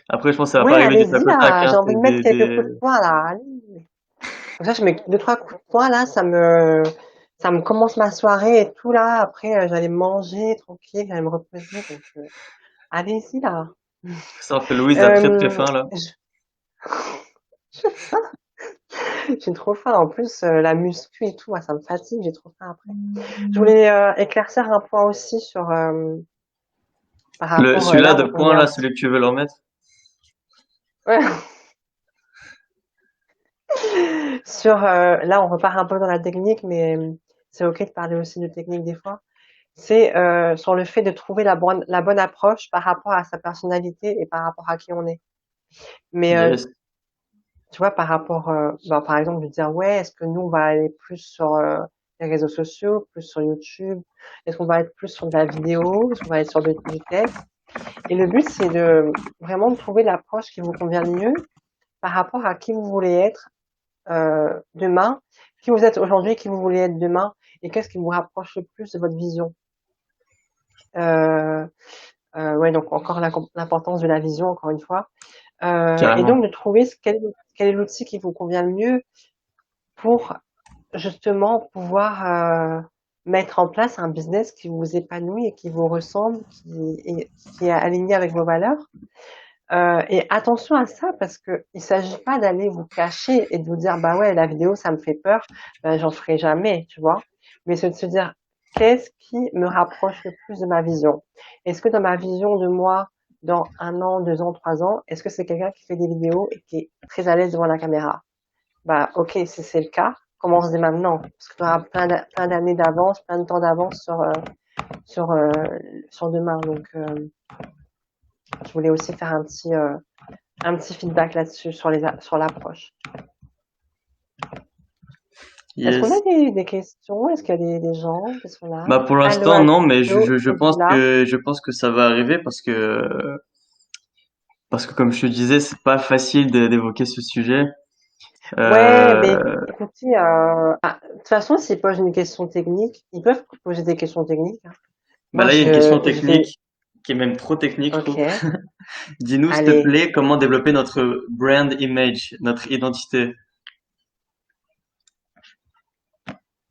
Après, je pense que ça va pas Ouais, arriver du allez-y, tac au tac, là. hein. J'ai envie C'est de mettre quelques coups de poing, là. Allez. Comme ça, je mets deux, trois coups de poing, là. Ça me commence ma soirée et tout, là. Après, j'allais manger tranquille, j'allais me reposer. Donc, allez-y, là. ça que Louise a très très Euh, faim là. je- j'ai trop faim. En plus, la muscu et tout, moi, ça me fatigue. J'ai trop faim après. Je voulais éclaircir un point aussi sur par rapport Celui-là là, de on est point un là, petit celui que tu veux leur mettre. ouais, sur là, on repart un peu dans la technique, mais c'est ok de parler aussi de technique des fois. C'est sur le fait de trouver la bonne approche par rapport à sa personnalité et par rapport à qui on est. Mais Yes. tu vois, par rapport, ben, par exemple, de dire ouais, est-ce que nous on va aller plus sur les réseaux sociaux, plus sur YouTube, est-ce qu'on va être plus sur de la vidéo, est-ce qu'on va être sur du texte? Et le but, c'est de vraiment de trouver l'approche qui vous convient le mieux par rapport à qui vous voulez être demain, qui vous êtes aujourd'hui, qui vous voulez être demain, et qu'est-ce qui vous rapproche le plus de votre vision. Euh, ouais, donc encore l'importance de la vision, encore une fois. Et Carrément. donc de trouver quel est l'outil qui vous convient le mieux pour justement pouvoir mettre en place un business qui vous épanouit et qui vous ressemble, qui est aligné avec vos valeurs. Et attention à ça parce que il s'agit pas d'aller vous cacher et de vous dire bah ouais la vidéo ça me fait peur, ben j'en ferai jamais, tu vois. Mais c'est de se dire qu'est-ce qui me rapproche le plus de ma vision. Est-ce que dans ma vision de moi dans un an, 2 ans, 3 ans, est-ce que c'est quelqu'un qui fait des vidéos et qui est très à l'aise devant la caméra? Bah ok si c'est le cas, commence dès maintenant parce que tu auras plein d'années d'avance, plein de temps d'avance sur euh, sur demain. Donc je voulais aussi faire un petit feedback là-dessus sur l'approche. Est-ce qu'on a Yes. des questions? Est-ce qu'il y a des gens qui sont là? Bah pour Allô, l'instant non, mais allô, êtes-vous là? je pense que ça va arriver parce que comme je te disais, c'est pas facile d'évoquer ce sujet. Ouais, mais Euh, écoutez, de toute façon, s'ils posent une question technique, ils peuvent poser des questions techniques, hein. Bah Moi, là, il y a une question je vais, technique qui est même trop technique, je trouve. ok, Dis-nous, s'il te allez. plaît, comment développer notre brand image, notre identité.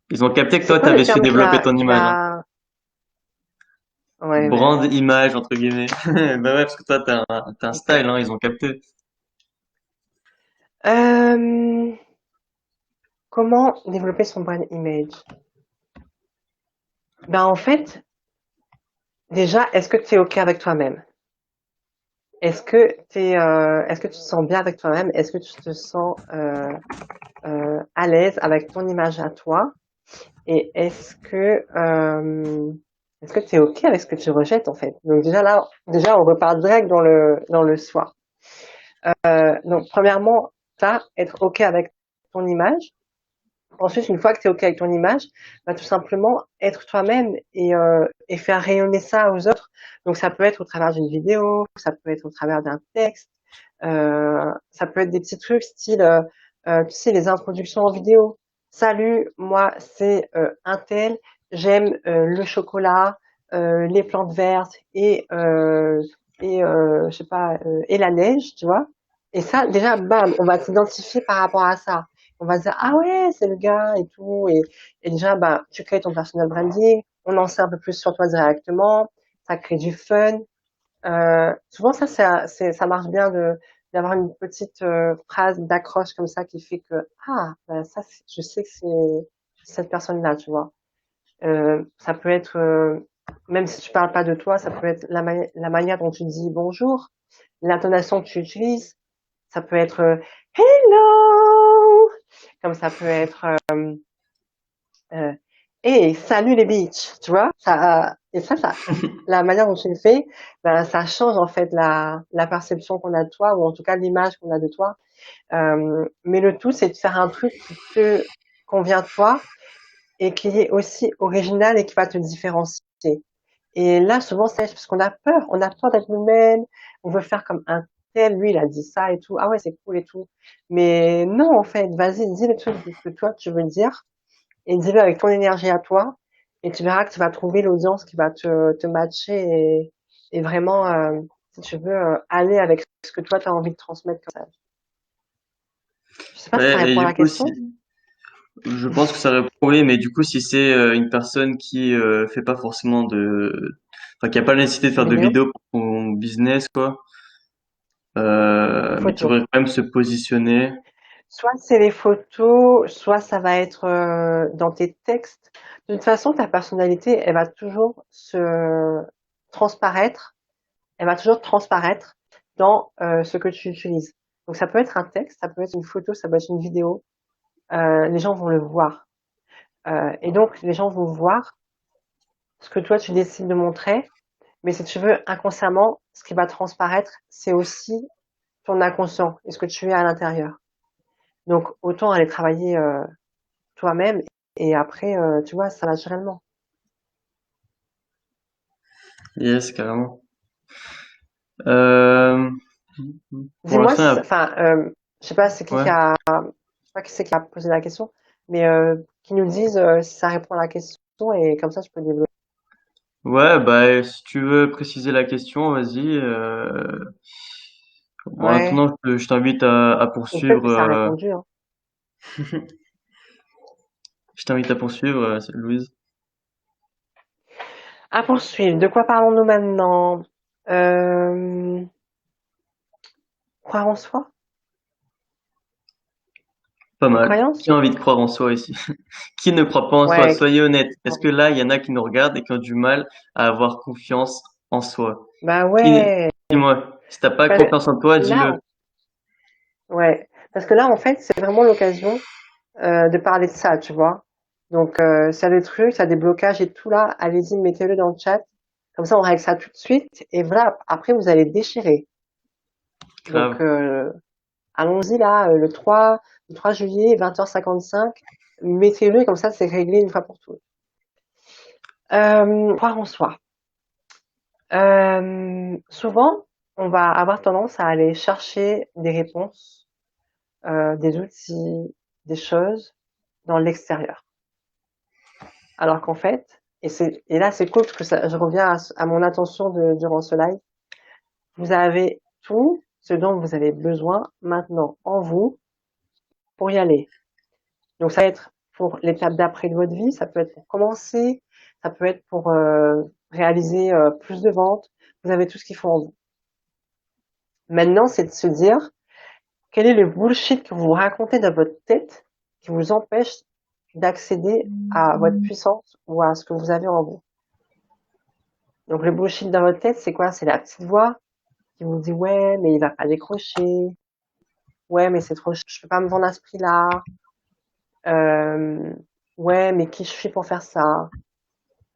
Ils ont capté que C'est toi, quoi tu le avais su terme développer ton qu'il image, hein. a, ouais, Brand ouais. image, entre guillemets. Bah ouais, parce que toi, t'as un style, Ok. hein, ils ont capté. Euh, comment développer son brand image? Ben, en fait, déjà, est-ce que tu es OK avec toi-même? Est-ce que tu te sens bien avec toi-même? Est-ce que tu te sens à l'aise avec ton image à toi? Et est-ce que tu es OK avec ce que tu rejettes en fait? Donc déjà là, déjà on repart direct dans le soi. Donc premièrement, ça, être OK avec ton image. Ensuite, une fois que tu es OK avec ton image, bah, tout simplement être toi-même et faire rayonner ça aux autres. Donc, ça peut être au travers d'une vidéo, ça peut être au travers d'un texte, ça peut être des petits trucs style, tu sais, les introductions en vidéo. Salut, moi, c'est un tel, j'aime le chocolat, les plantes vertes et je sais pas, et la neige, tu vois. Et ça, déjà, bam, on va s'identifier par rapport à ça. On va se dire, ah ouais, c'est le gars et tout. Et déjà, bah, tu crées ton personal branding, on en sait un peu plus sur toi directement, ça crée du fun. Souvent, ça marche bien d'avoir une petite phrase d'accroche comme ça qui fait que, ah, bah, ça, je sais que c'est cette personne-là, tu vois. Ça peut être, même si tu parles pas de toi, ça peut être la manière dont tu dis bonjour, l'intonation que tu utilises. Ça peut être hello, comme ça peut être euh, hey, salut les bitches, tu vois. Et ça, la manière dont tu le fais, ben, ça change en fait la perception qu'on a de toi, ou en tout cas l'image qu'on a de toi. Mais le tout, c'est de faire un truc qui te convient de toi et qui est aussi original et qui va te différencier. Et là, souvent, c'est parce on a peur d'être nous-mêmes, on veut faire comme un tel, lui, il a dit ça et tout, ah ouais, c'est cool et tout. Mais non, en fait, vas-y, dis le truc que toi, tu veux dire, et dis-le avec ton énergie à toi, et tu verras que tu vas trouver l'audience qui va te matcher et vraiment, si tu veux, aller avec ce que toi, tu as envie de transmettre comme ça. Je sais pas si ça Ouais, et répond à du la coup, si, question. je pense que ça aurait prouvé, mais du coup, si c'est une personne qui fait pas forcément enfin, qui a pas la nécessité de Une faire de vidéo, vidéo pour son business, quoi, une mais qui photo. devrait quand même se positionner. Soit c'est les photos, soit ça va être dans tes textes. De toute façon, ta personnalité, elle va toujours se transparaître, elle va toujours transparaître dans ce que tu utilises. Donc ça peut être un texte, ça peut être une photo, ça peut être une vidéo. Les gens vont le voir. Et donc les gens vont voir ce que toi tu décides de montrer. Mais si tu veux, inconsciemment, ce qui va transparaître, c'est aussi ton inconscient et ce que tu es à l'intérieur. Donc autant aller travailler toi-même et après, tu vois, ça naturellement. Yes, carrément. Euh, pour Dis-moi, l'instant, enfin, je sais pas c'est qui ouais. je sais pas qui c'est qui a posé la question, mais qui nous disent si ça répond à la question et comme ça je peux développer. Ouais, bah, si tu veux préciser la question, vas-y. En Ouais, attendant, je t'invite à ou peut-être poursuivre. que ça a répondu, hein. Je t'invite à poursuivre, Louise. À poursuivre. De quoi parlons-nous maintenant? Euh, croire en soi? Pas Les mal. Qui croyances? a envie de croire en soi ici? Qui ne croit pas en soi? Ouais. Soyez honnête. Est-ce que là, il y en a qui nous regardent et qui ont du mal à avoir confiance en soi? Bah Qui, ouais. dis-moi, si t'as pas Bah, confiance en toi, là, dis-le. ouais. Parce que là, en fait, c'est vraiment l'occasion de parler de ça, tu vois. Donc, s'il y a des trucs, s'il y a des blocages et tout là, allez-y, mettez-le dans le chat. Comme ça, on règle ça tout de suite. Et voilà, après, vous allez déchirer. Donc, Grave. allons-y là, le 3 juillet, 20h55. Mettez-le, comme ça, c'est réglé une fois pour toutes. Croire en soi. Souvent, on va avoir tendance à aller chercher des réponses, des outils, des choses dans l'extérieur. Alors qu'en fait, et là c'est cool parce que je reviens à mon intention durant ce live, vous avez tout ce dont vous avez besoin maintenant en vous pour y aller. Donc ça peut être pour l'étape d'après de votre vie, ça peut être pour commencer, ça peut être pour réaliser plus de ventes. Vous avez tout ce qu'il faut en vous. Maintenant, c'est de se dire quel est le bullshit que vous vous racontez dans votre tête qui vous empêche d'accéder à votre puissance ou à ce que vous avez en vous. Donc le bullshit dans votre tête, c'est quoi? C'est la petite voix qui vous dit ouais, mais il va pas décrocher. Ouais, mais c'est trop, je peux pas me vendre à ce prix-là. Euh, ouais, mais qui je suis pour faire ça?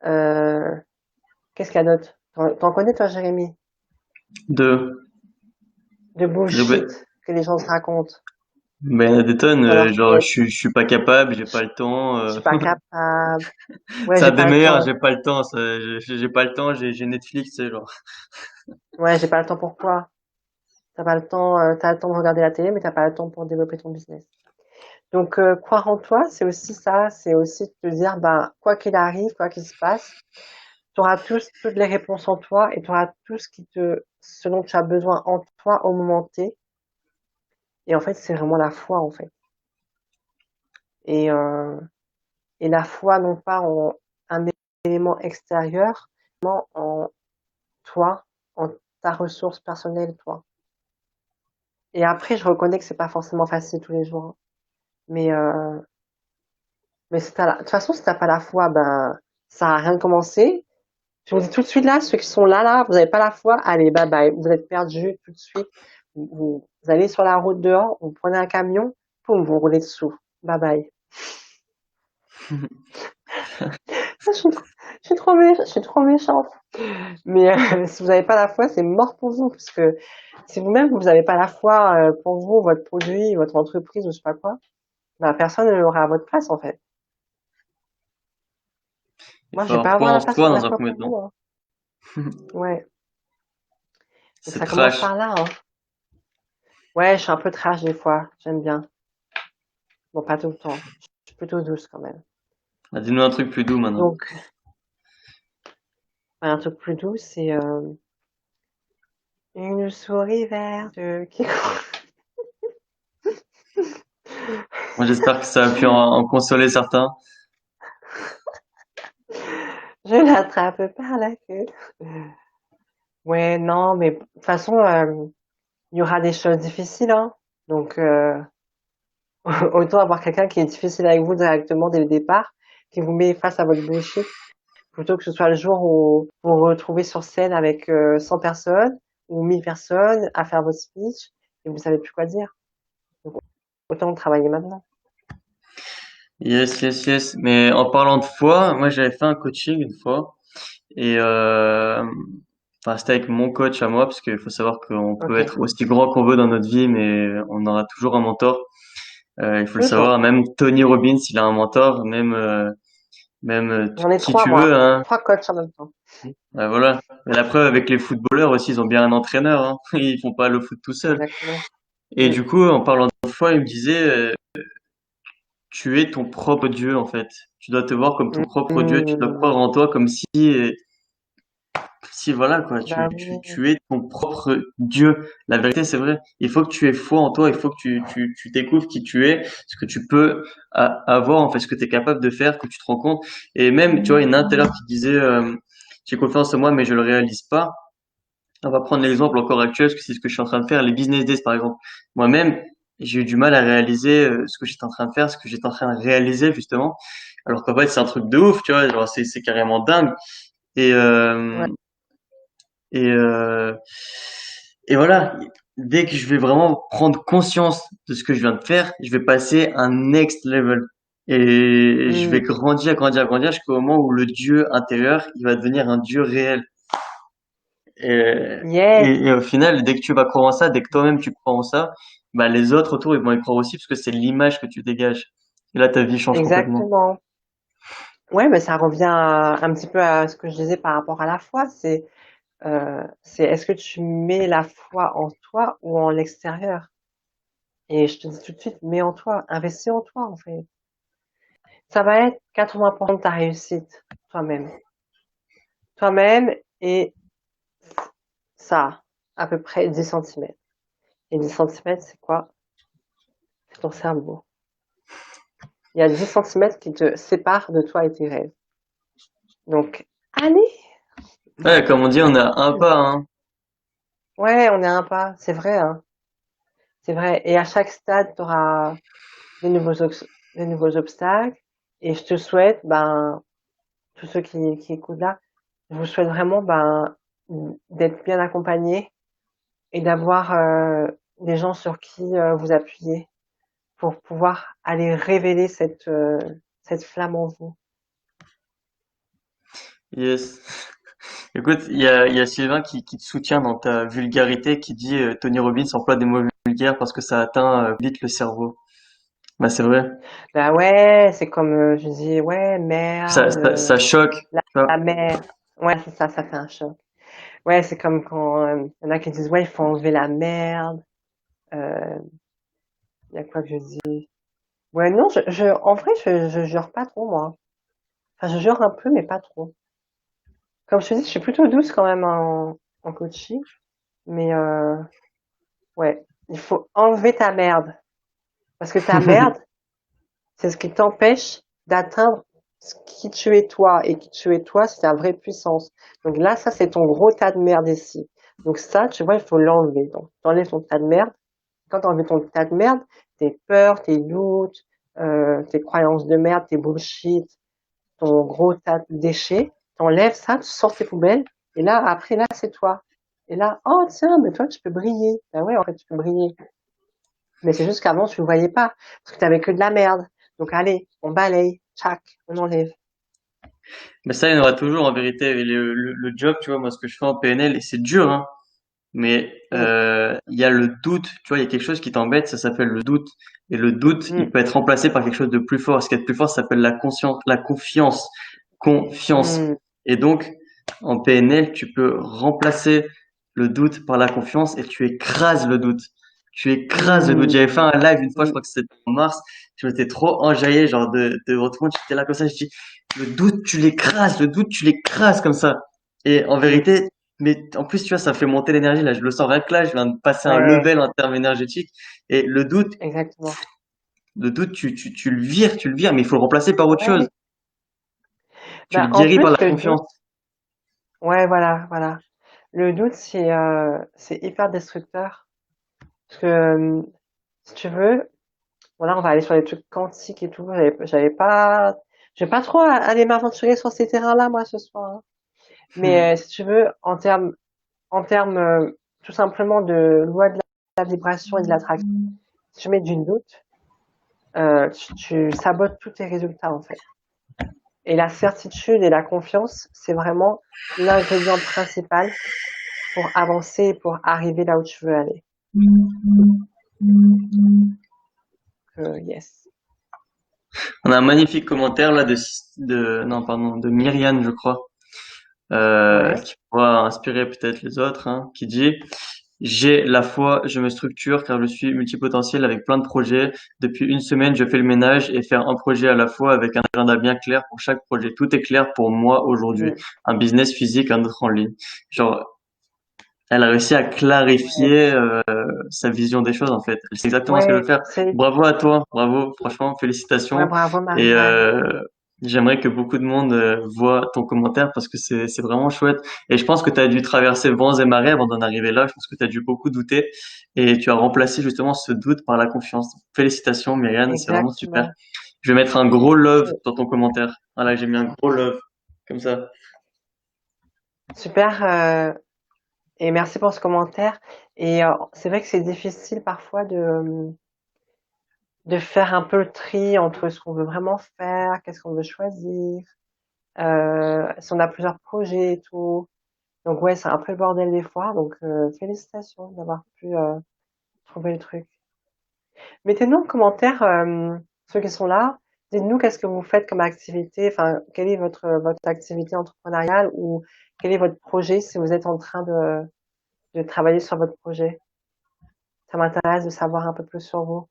Euh, qu'est-ce qu'il y a d'autre? T'en connais toi, Jérémy? Deux. De Je vais- bullshit que les gens se racontent. Ben, il y en a des tonnes, Ou alors genre, je suis pas capable, j'ai pas le temps, je suis pas capable. Ouais, ça a j'ai des pas le meilleurs, temps. j'ai pas le temps, ça, j'ai pas le temps, j'ai Netflix, tu sais, genre. Ouais, j'ai pas le temps pour quoi? T'as pas le temps, t'as le temps de regarder la télé, mais t'as pas le temps pour développer ton business. Donc, croire en toi, c'est aussi ça, c'est aussi te dire, ben, quoi qu'il arrive, quoi qu'il se passe, tu auras toutes les réponses en toi et tu auras tout ce dont tu as besoin en toi au moment T. Et en fait, c'est vraiment la foi, en fait. Et, euh, et la foi, non pas en un élément extérieur, mais en toi, en ta ressource personnelle, toi. Et après, je reconnais que c'est pas forcément facile tous les jours, hein. Mais, mais de toute façon, si t'as pas la foi, ben, ça a rien de commencer. Je vous dis tout de suite là, ceux qui sont là, vous n'avez pas la foi, allez, bye bye, vous êtes perdus tout de suite. Vous allez sur la route dehors, vous prenez un camion, poum, vous roulez dessous. Bye bye. Je suis, je suis trop méchante. Mais si vous n'avez pas la foi, c'est mort pour vous, parce que si vous-même vous n'avez pas la foi pour vous, votre produit, votre entreprise ou je sais pas quoi, ben, personne ne l'aura à votre place en fait. Il Moi, faut je vais avoir pas foi avoir en soi la dans un foi premier pour temps. vous, hein. Ouais, donc C'est ça commence trash. par là, hein. Ouais, je suis un peu trash des fois, j'aime bien. Bon, pas tout le temps. Je suis plutôt douce quand même. Ah, dis-nous un truc plus doux maintenant. Donc, un truc plus doux, c'est une souris verte qui Moi, j'espère que ça a pu en consoler certains. je l'attrape par la queue. Ouais, non, mais de toute façon, il y aura des choses difficiles, hein. Donc, autant avoir quelqu'un qui est difficile avec vous directement dès le départ, qui vous met face à votre bullshit, plutôt que ce soit le jour où vous vous retrouvez sur scène avec 100 personnes ou 1000 personnes à faire votre speech et vous savez plus quoi dire. Donc, autant le travailler maintenant. Yes, yes, yes. Mais en parlant de foi, moi, j'avais fait un coaching une fois. Et enfin, c'était avec mon coach à moi, parce qu'il faut savoir qu'on peut Ok. être aussi grand qu'on veut dans notre vie, mais on aura toujours un mentor. Il faut le savoir. Toujours. Même Tony Robbins, il a un mentor. J'en ai Qui 3 tu veux, moi. hein. 3 coachs en même temps. Voilà. Et la preuve avec les footballeurs aussi, ils ont bien un entraîneur. Hein. Ils font pas le foot tout seul. Exactement. Et Mm. du coup, en parlant de foi, il me disait, tu es ton propre Dieu en fait. Tu dois te voir comme ton propre Dieu. Tu dois croire Mm. en toi comme si voilà quoi, Bah oui. tu es ton propre Dieu. La vérité, c'est vrai. Il faut que tu aies foi en toi, il faut que tu découvres qui tu es, ce que tu peux avoir, en fait, ce que tu es capable de faire, que tu te rends compte. Et même, tu vois, il y en a un tout à l'heure qui disait, j'ai confiance en moi, mais je le réalise pas. On va prendre l'exemple encore actuel, parce que c'est ce que je suis en train de faire, les business days par exemple. Moi-même, j'ai eu du mal à réaliser ce que j'étais en train de faire, ce que j'étais en train de réaliser justement. Alors qu'en fait, c'est un truc de ouf, tu vois, genre c'est carrément dingue. Et Ouais. et, euh, et voilà, dès que je vais vraiment prendre conscience de ce que je viens de faire, je vais passer un next level. Et je vais Mm. grandir, grandir, grandir jusqu'au moment où le Dieu intérieur, il va devenir un Dieu réel. Et, Yes, et au final, dès que tu vas croire en ça, dès que toi-même tu crois en ça, bah les autres autour, ils vont y croire aussi parce que c'est l'image que tu dégages. Et là, ta vie change complètement. exactement. Ouais, mais ça revient un petit peu à ce que je disais par rapport à la foi. C'est est-ce que tu mets la foi en toi ou en l'extérieur? Et je te dis tout de suite, mets en toi, investis en toi en fait. Ça va être 80% de ta réussite, toi-même. Toi-même et ça, à peu près 10 centimètres. Et 10 centimètres, c'est quoi? C'est ton cerveau. Il y a 10 centimètres qui te séparent de toi et tes rêves. Donc, allez! Ouais, comme on dit, on a un pas, hein. Ouais, on est à un pas, c'est vrai, hein. C'est vrai. Et à chaque stade, tu auras des des nouveaux obstacles. Et je te souhaite, ben, tous ceux qui écoutent là, je vous souhaite vraiment, ben, d'être bien accompagnés et d'avoir des gens sur qui vous appuyer pour pouvoir aller révéler cette flamme en vous. Yes. Écoute, il y a Sylvain qui te soutient dans ta vulgarité, qui dit Tony Robbins emploie des mots vulgaire parce que ça atteint vite le cerveau. Bah c'est vrai. Bah ouais, c'est comme je dis, ouais, Ça, merde, ça, ça choque. la, Tu vois. la merde. Ouais, c'est ça, ça fait un choc. Ouais, c'est comme quand y en a qui disent, ouais, il faut enlever la merde. Euh, y a quoi que je dis? Ouais, non, en vrai, je jure pas trop, moi. Enfin, je jure un peu, mais pas trop. Comme je te dis, je suis plutôt douce quand même en coaching. Mais ouais, il faut enlever ta merde. Parce que ta merde, c'est ce qui t'empêche d'atteindre ce qui tu es toi. Et qui tu es toi, c'est ta vraie puissance. Donc là, ça, c'est ton gros tas de merde ici. Donc ça, tu vois, il faut l'enlever. Donc, t'enlèves ton tas de merde. Quand t'enlèves ton tas de merde, tes peurs, tes doutes, tes croyances de merde, tes bullshit, ton gros tas de déchets, t'enlèves ça, tu sors tes poubelles. Et là, après, là, c'est toi. Et là, oh tiens, mais toi, tu peux briller. Ben ouais, en fait, tu peux briller. Mais c'est juste qu'avant, tu le voyais pas. Parce que t'avais que de la merde. Donc allez, on balaye, tchac, on enlève. Mais ça, il y en aura toujours en vérité. Le job, tu vois, moi, ce que je fais en PNL, et c'est dur, hein, mais Mm, il y a le doute, tu vois, il y a quelque chose qui t'embête, ça s'appelle le doute. Et le doute, il mm, peut être remplacé par quelque chose de plus fort. Ce qui est plus fort, ça s'appelle la conscience, la confiance. Confiance. mm, Et donc, en PNL, tu peux remplacer le doute par la confiance et tu écrases le doute. Tu écrases le doute. mm, J'avais fait un live une fois, je mm. crois que c'était en mars. Je m'étais trop enjaillé, genre de retourner. J'étais là comme ça, je dis, le doute, tu l'écrases comme ça. Et en Mm. vérité, mais en plus, tu vois, ça fait monter l'énergie. Là, je le sens rien que là, je viens de passer un Ouais, level en termes énergétiques. Et exactement. tu le vires, mais il faut le remplacer par autre chose. Ouais. Tu le Bah, en guéris par la plus, le doute, confiance. ouais, voilà, voilà. Le doute, c'est hyper destructeur. Parce que, si tu veux, bon là, on va aller sur les trucs quantiques et tout. Je vais pas trop aller m'aventurer sur ces terrains-là, moi, ce soir, hein. Mais si tu veux, en termes tout simplement de loi de la vibration et de l'attraction, si tu mets du doute, tu sabotes tous tes résultats, en fait. Et la certitude et la confiance, c'est vraiment l'ingrédient principal pour avancer et pour arriver là où tu veux aller. Yes. On a un magnifique commentaire là non, pardon, de Myriam, je crois, Ouais. qui pourra inspirer peut-être les autres, hein, qui dit: j'ai la foi, je me structure car je suis multipotentiel avec plein de projets. Depuis une semaine, je fais le ménage et faire un projet à la fois avec un agenda bien clair pour chaque projet. Tout est clair pour moi aujourd'hui. Mm. Un business physique, un autre en ligne. Genre, elle a réussi à Ouais. clarifier sa vision des choses en fait. Elle sait exactement ce qu'elle veut Ouais, faire. Bravo à toi, bravo, franchement, ouais, félicitations. bravo, Et Marie-Anne. j'aimerais que beaucoup de monde voit ton commentaire parce que c'est vraiment chouette. Et je pense que tu as dû traverser vents et marées avant d'en arriver là. Je pense que tu as dû beaucoup douter et tu as remplacé justement ce doute par la confiance. Félicitations, Myriam, c'est vraiment super. Exactement. Je vais mettre un gros love dans ton commentaire. Voilà, j'ai mis un gros love comme ça. Super. Et merci pour ce commentaire. Et c'est vrai que c'est difficile parfois de faire un peu le tri entre ce qu'on veut vraiment faire, qu'est-ce qu'on veut choisir, si on a plusieurs projets et tout. Donc ouais, c'est un peu le bordel des fois. Donc félicitations d'avoir pu trouver le truc. Mettez-nous en commentaire, ceux qui sont là. Dites-nous qu'est-ce que vous faites comme activité, enfin, quelle est votre activité entrepreneuriale ou quel est votre projet si vous êtes en train de travailler sur votre projet. Ça m'intéresse de savoir un peu plus sur vous.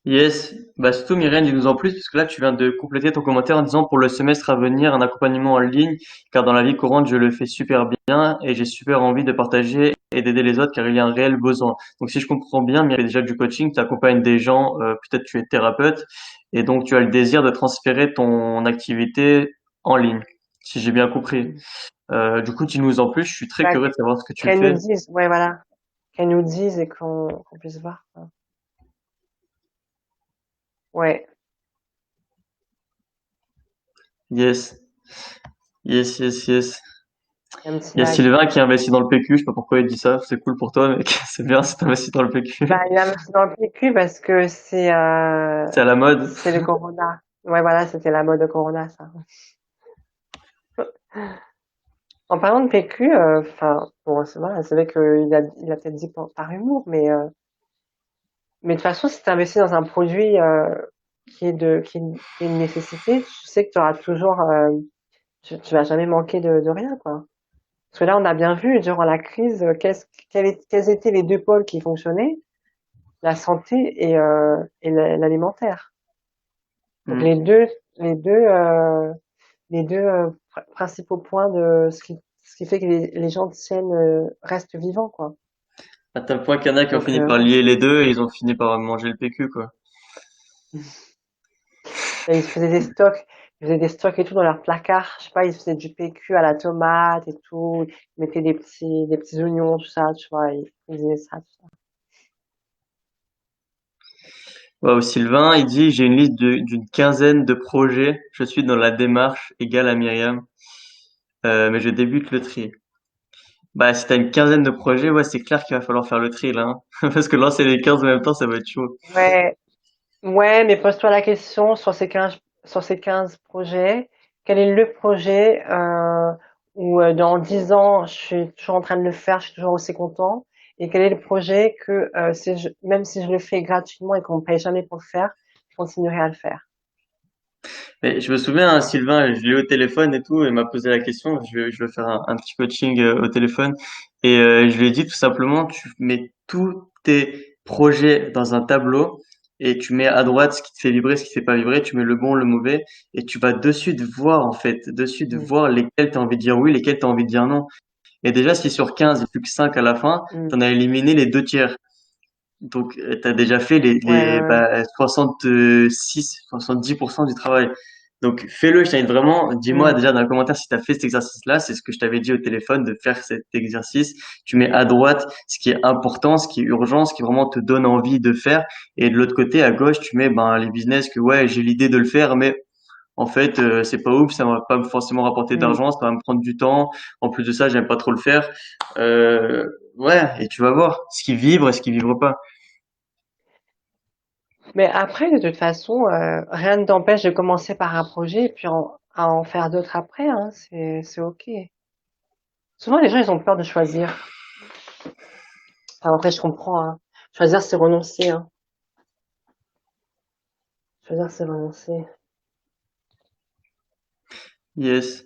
Yes, bah surtout Myrène, dis-nous en plus, parce que là tu viens de compléter ton commentaire en disant pour le semestre à venir un accompagnement en ligne, car dans la vie courante je le fais super bien et j'ai super envie de partager et d'aider les autres car il y a un réel besoin. Donc si je comprends bien, Myrène, déjà du coaching, tu accompagnes des gens, peut-être tu es thérapeute et donc tu as le désir de transférer ton activité en ligne, si j'ai bien compris. Du coup, dis-nous en plus, je suis très Bah, curieux de savoir ce que tu qu'elles nous fais. disent, ouais, voilà, qu'elles nous disent et qu'on puisse voir, quoi. Ouais, Yes, yes, yes, yes. un petit Il y a like. Sylvain qui investit dans le PQ, je sais pas pourquoi il dit ça, c'est cool pour toi, mec. C'est bien si t'investis dans le Bah, PQ. il a investi dans le PQ parce que C'est à la mode. c'est le Corona. Ouais, voilà, c'était la mode de Corona, ça. En parlant de PQ, enfin, bon, c'est vrai qu'il a peut-être dit par humour, mais de toute façon, si tu investis dans un produit qui est une nécessité, tu sais que tu auras toujours, tu vas jamais manquer de rien, quoi. Parce que là, on a bien vu durant la crise, quels étaient les deux pôles qui fonctionnaient, la santé et l'alimentaire. Donc Hmm. les deux, les deux principaux points de ce qui fait que les gens tiennent, restent vivants, quoi. À tel point qu'il y en a qui ont Donc, fini par lier les deux et ils ont fini par manger le PQ, quoi. et ils faisaient des stocks, ils faisaient des stocks et tout dans leur placard. Je sais pas, ils faisaient du PQ à la tomate et tout. Ils mettaient des petits oignons, tout ça, tu vois. Ils faisaient ça, tout ça. Wow, Sylvain, il dit, j'ai une liste d'une quinzaine de projets. Je suis dans la démarche égale à Myriam, mais je débute le tri. Bah, si t'as une quinzaine de projets, ouais, c'est clair qu'il va falloir faire le tri, là, hein. Parce que lancer les 15 en même temps, ça va être chaud. Ouais, ouais, mais pose-toi la question sur ces 15 projets, quel est le projet où dans 10 ans, je suis toujours en train de le faire, je suis toujours aussi content, et quel est le projet que même si je le fais gratuitement et qu'on me paye jamais pour le faire, je continuerai à le faire. Mais je me souviens, Tu hein, vois. Sylvain, je l'ai eu au téléphone et tout, et il m'a posé la question. Je veux faire un petit coaching au téléphone. Et je lui ai dit tout simplement, tu mets tous tes projets dans un tableau et tu mets à droite ce qui te fait vibrer, ce qui te fait pas vibrer, tu mets le bon, le mauvais, et tu vas dessus de voir, en fait, dessus de Mm, voir lesquels tu as envie de dire oui, lesquels tu as envie de dire non. Et déjà, si sur 15, il n'y a plus que 5 à la fin, mm. tu en as éliminé les deux tiers. Donc, tu as déjà fait Ouais, ouais, ouais. 66, 70% du travail. Donc, fais-le, je t'invite vraiment. Dis-moi Mm, déjà dans les commentaires si tu as fait cet exercice-là. C'est ce que je t'avais dit au téléphone, de faire cet exercice. Tu mets à droite ce qui est important, ce qui est urgent, ce qui vraiment te donne envie de faire. Et de l'autre côté, à gauche, tu mets ben, les business que, ouais, j'ai l'idée de le faire, mais en fait, c'est pas ouf, ça va pas forcément rapporter mm. d'argent, ça va me prendre du temps. En plus de ça, j'aime pas trop le faire. Ouais, et tu vas voir ce qui vibre et ce qui vibre pas. Mais après, de toute façon, rien ne t'empêche de commencer par un projet et puis à en faire d'autres après, hein, c'est OK. Souvent, les gens, ils ont peur de choisir. Enfin, après, je comprends, hein. Choisir, c'est renoncer, hein. Choisir, c'est renoncer. Yes.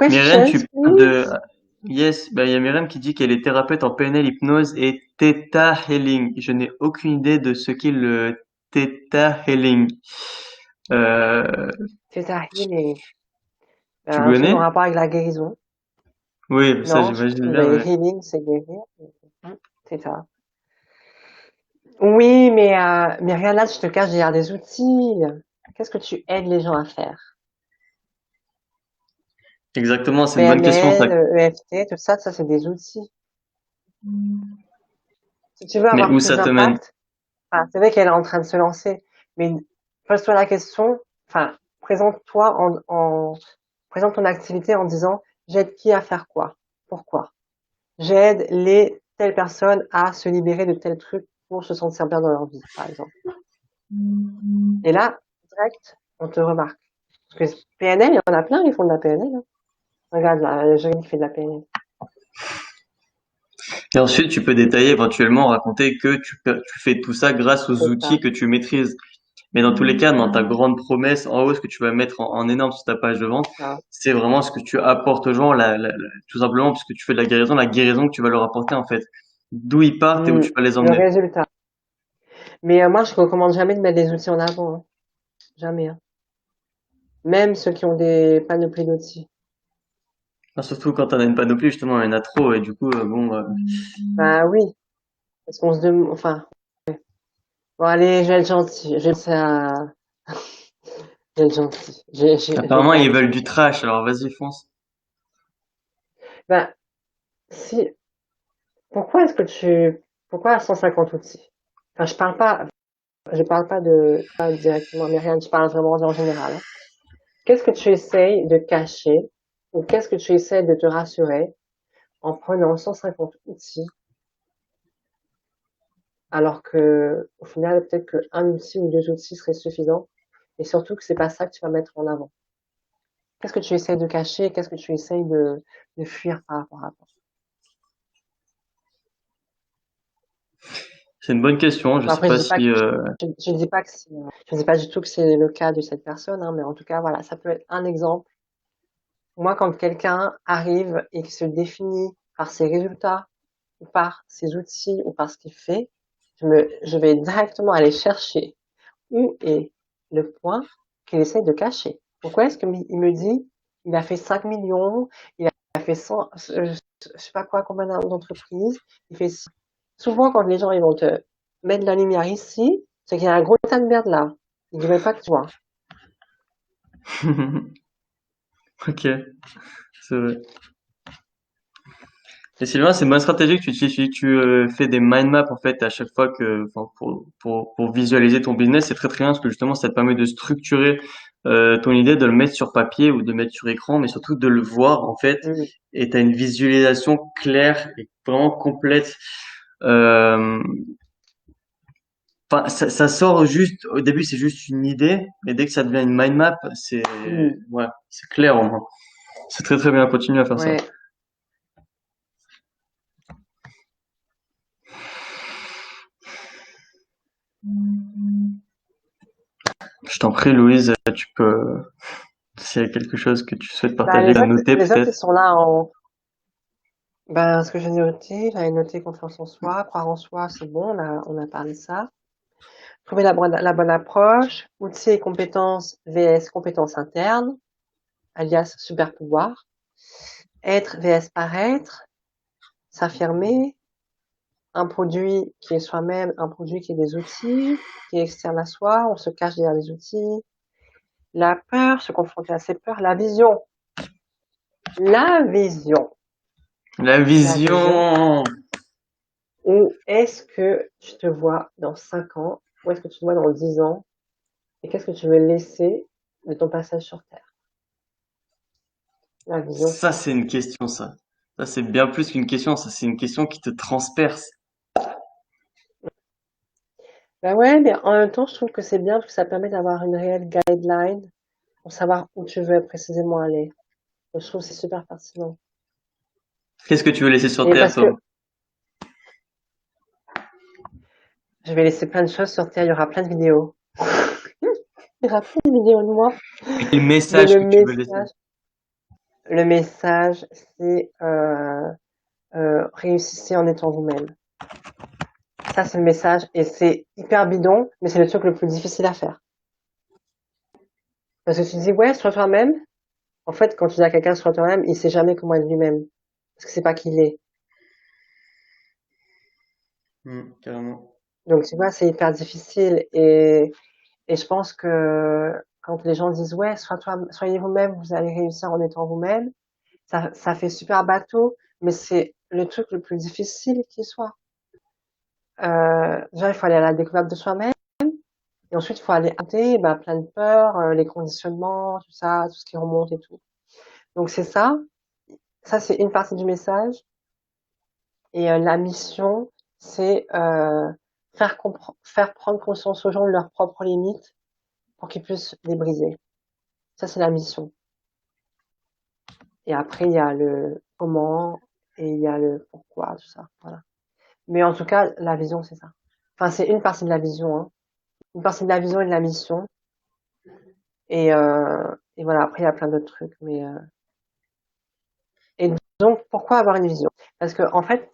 Myriam, tu Questions, parles de... please? Yes, bah, il y a Myriam qui dit qu'elle est thérapeute en PNL, hypnose et Theta Healing. Je n'ai aucune idée de ce qu'est le Theta Healing. Euh, C'est un healing. tu Un truc en connais? rapport avec la guérison. Oui, ça Non, j'imagine bien, le ouais. healing, c'est guérir. C'est ça. Oui, mais regarde là, je te cache derrière des outils. Qu'est-ce que tu aides les gens à faire? Exactement, c'est une bonne question, ça. PNL, EFT, tout ça, ça c'est des outils. Si tu veux Mais avoir où plus ça te mène? d'impact, enfin, c'est vrai qu'elle est en train de se lancer, mais pose-toi la question, enfin, présente ton activité en disant, j'aide qui à faire quoi? Pourquoi? J'aide les telles personnes à se libérer de tels trucs pour se sentir bien dans leur vie, par exemple. Et là, direct, on te remarque. Parce que PNL, il y en a plein, ils font de la PNL, hein. Regarde là, Jérémy qui fait de la PNL. Et ensuite, tu peux détailler éventuellement, raconter que tu fais tout ça grâce aux C'est outils ça. que tu maîtrises. Mais dans tous les cas, dans ta grande promesse en haut, ce que tu vas mettre en énorme sur ta page de vente, C'est ça. c'est vraiment ce que tu apportes aux gens, tout simplement parce que tu fais de la guérison que tu vas leur apporter en fait. D'où ils partent et où tu vas les Le emmener. résultat. Mais moi, je recommande jamais de mettre des outils en avant, hein. Jamais, hein. Même ceux qui ont des panoplies d'outils. Ah, surtout quand t'en as une panoplie, justement, il y en a trop et du coup, bon, Bah oui, parce qu'on se demande, enfin, bon allez, je vais être gentil. Je vais être gentil. Je vais apparemment pas ils être veulent du gentil. trash, alors vas-y, fonce. Ben, si, pourquoi est-ce que pourquoi 150 outils? Enfin, je parle pas pas directement à Myriam, je parle vraiment en général, hein. Qu'est-ce que tu essayes de cacher ou qu'est-ce que tu essayes de te rassurer en prenant 150 outils alors que, au final, peut-être qu'un outil ou deux outils seraient suffisants et surtout que c'est pas ça que tu vas mettre en avant. Qu'est-ce que tu essayes de cacher? Qu'est-ce que tu essayes de fuir par rapport à toi? C'est une bonne question. Je Bon, sais après, je pas dis pas si que je dis pas que je dis pas du tout que c'est le cas de cette personne, hein, mais en tout cas, voilà, ça peut être un exemple. Moi, quand quelqu'un arrive et qui se définit par ses résultats, ou par ses outils, ou par ce qu'il fait, je vais directement aller chercher où est le point qu'il essaie de cacher. Pourquoi est-ce qu'il me dit, il a fait 5 millions, il a fait 100, je sais pas quoi, combien d'entreprises, il fait, souvent quand les gens ils vont te mettre la lumière ici, c'est qu'il y a un gros tas de merde là. Ils ne veulent pas que tu vois. Ok, c'est vrai. Et Sylvain, c'est une bonne stratégie que tu utilises. Tu fais des mind maps en fait à chaque fois que, enfin, pour visualiser ton business, c'est très très bien parce que justement ça te permet de structurer ton idée, de le mettre sur papier ou de le mettre sur écran, mais surtout de le voir en fait. Mm. Et tu as une visualisation claire et vraiment complète. Euh, Enfin, ça sort juste, au début c'est juste une idée, mais dès que ça devient une mind map, Mm. ouais, c'est clair au moins. C'est très très bien, continue à faire ça. Ouais. Je t'en prie, Louise, tu peux, s'il y a quelque chose que tu souhaites Bah, partager, à noter les autres, peut-être. ils sont là en, ben, ce que j'ai noté, j'avais noté confiance en soi, croire en soi, c'est bon, on a parlé de ça. Trouver la bonne approche, outils et compétences vs compétences internes, alias super pouvoir. Être vs paraître, s'affirmer, un produit qui est soi-même, un produit qui est des outils, qui est externe à soi, on se cache derrière les outils. La peur, se confronter à ses peurs, la vision, La la vision. vision! Où est-ce que tu te vois dans 5 ans? Où est-ce que tu te vois dans 10 ans? Et qu'est-ce que tu veux laisser de ton passage sur Terre? La vision, c'est Ça, ça. c'est une question, ça. Ça, c'est bien plus qu'une question, ça, c'est une question qui te transperce. Ben ouais, mais en même temps, je trouve que c'est bien parce que ça permet d'avoir une réelle guideline pour savoir où tu veux précisément aller. Donc, je trouve que c'est super pertinent. Qu'est-ce que tu veux laisser sur Et Terre, parce toi? que je vais laisser plein de choses sur Terre, il y aura plein de vidéos. Il y aura plein de vidéos de moi. Quel Mais message que tu veux laisser? le message, c'est réussissez en étant vous-même. Ça, c'est le message et c'est hyper bidon, mais c'est le truc le plus difficile à faire. Parce que tu dis, ouais, sois toi-même. En fait, quand tu dis à quelqu'un, sois toi-même, il sait jamais comment être lui-même. Parce que c'est pas qui il est. Carrément. Donc, tu vois, c'est hyper difficile. Et je pense que quand les gens disent, ouais, soyez vous-même, vous allez réussir en étant vous-même, ça fait super bateau, mais c'est le truc le plus difficile qui soit. Déjà, il faut aller à la découverte de soi-même. Et ensuite, il faut aller arrêter, bah, plein de peurs, les conditionnements, tout ça, tout ce qui remonte et tout. Donc, c'est ça. Ça, c'est une partie du message. Et la mission, c'est faire prendre conscience aux gens de leurs propres limites pour qu'ils puissent les briser. Ça, c'est la mission. Et après, il y a le comment et il y a le pourquoi, tout ça. Voilà. Mais en tout cas, la vision, c'est ça. Enfin, c'est une partie de la vision, hein. Une partie de la vision et de la mission. Et voilà, après, il y a plein d'autres trucs. Et donc, pourquoi avoir une vision? Parce que, en fait,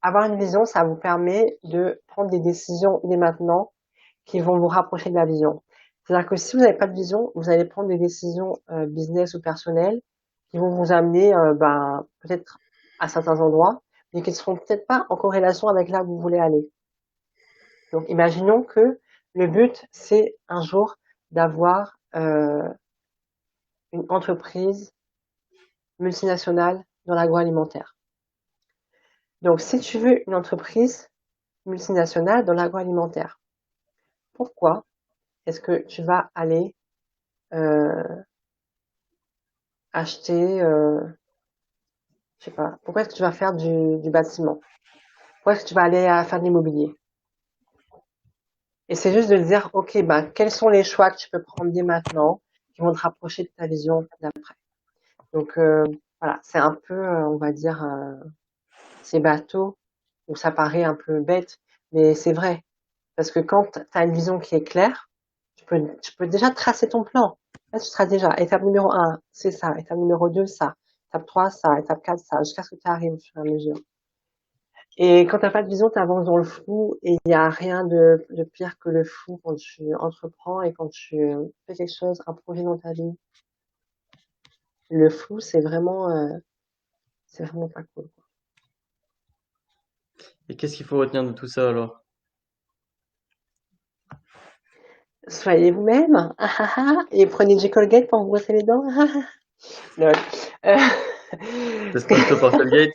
avoir une vision, ça vous permet de prendre des décisions dès maintenant qui vont vous rapprocher de la vision. C'est-à-dire que si vous n'avez pas de vision, vous allez prendre des décisions business ou personnelles qui vont vous amener ben, peut-être à certains endroits, mais qui ne seront peut-être pas en corrélation avec là où vous voulez aller. Donc, imaginons que le but, c'est un jour d'avoir une entreprise multinationale dans l'agroalimentaire. Donc, si tu veux une entreprise multinationale dans l'agroalimentaire, pourquoi est-ce que tu vas aller euh, acheter, je sais pas, pourquoi est-ce que tu vas faire du bâtiment? Pourquoi est-ce que tu vas aller faire de l'immobilier? Et c'est juste de dire, ok, ben, quels sont les choix que tu peux prendre dès maintenant qui vont te rapprocher de ta vision d'après? Donc voilà, c'est un peu, on va dire, ces bateaux où ça paraît un peu bête, mais c'est vrai. Parce que quand tu as une vision qui est claire, tu peux déjà tracer ton plan. Là, tu seras déjà, étape numéro un, c'est ça, étape numéro 2, ça, étape 3, ça, étape 4, ça, jusqu'à ce que tu arrives au fur et à mesure. Et quand t'as pas de vision, tu avances dans le flou et il n'y a rien de pire que le flou quand tu entreprends et quand tu fais quelque chose, un projet dans ta vie. Le flou, c'est vraiment pas cool. Et qu'est-ce qu'il faut retenir de tout ça alors? Soyez vous-même, et prenez du Colgate pour vous brosser les dents. Lol. Euh, T'es sponsor par Colgate?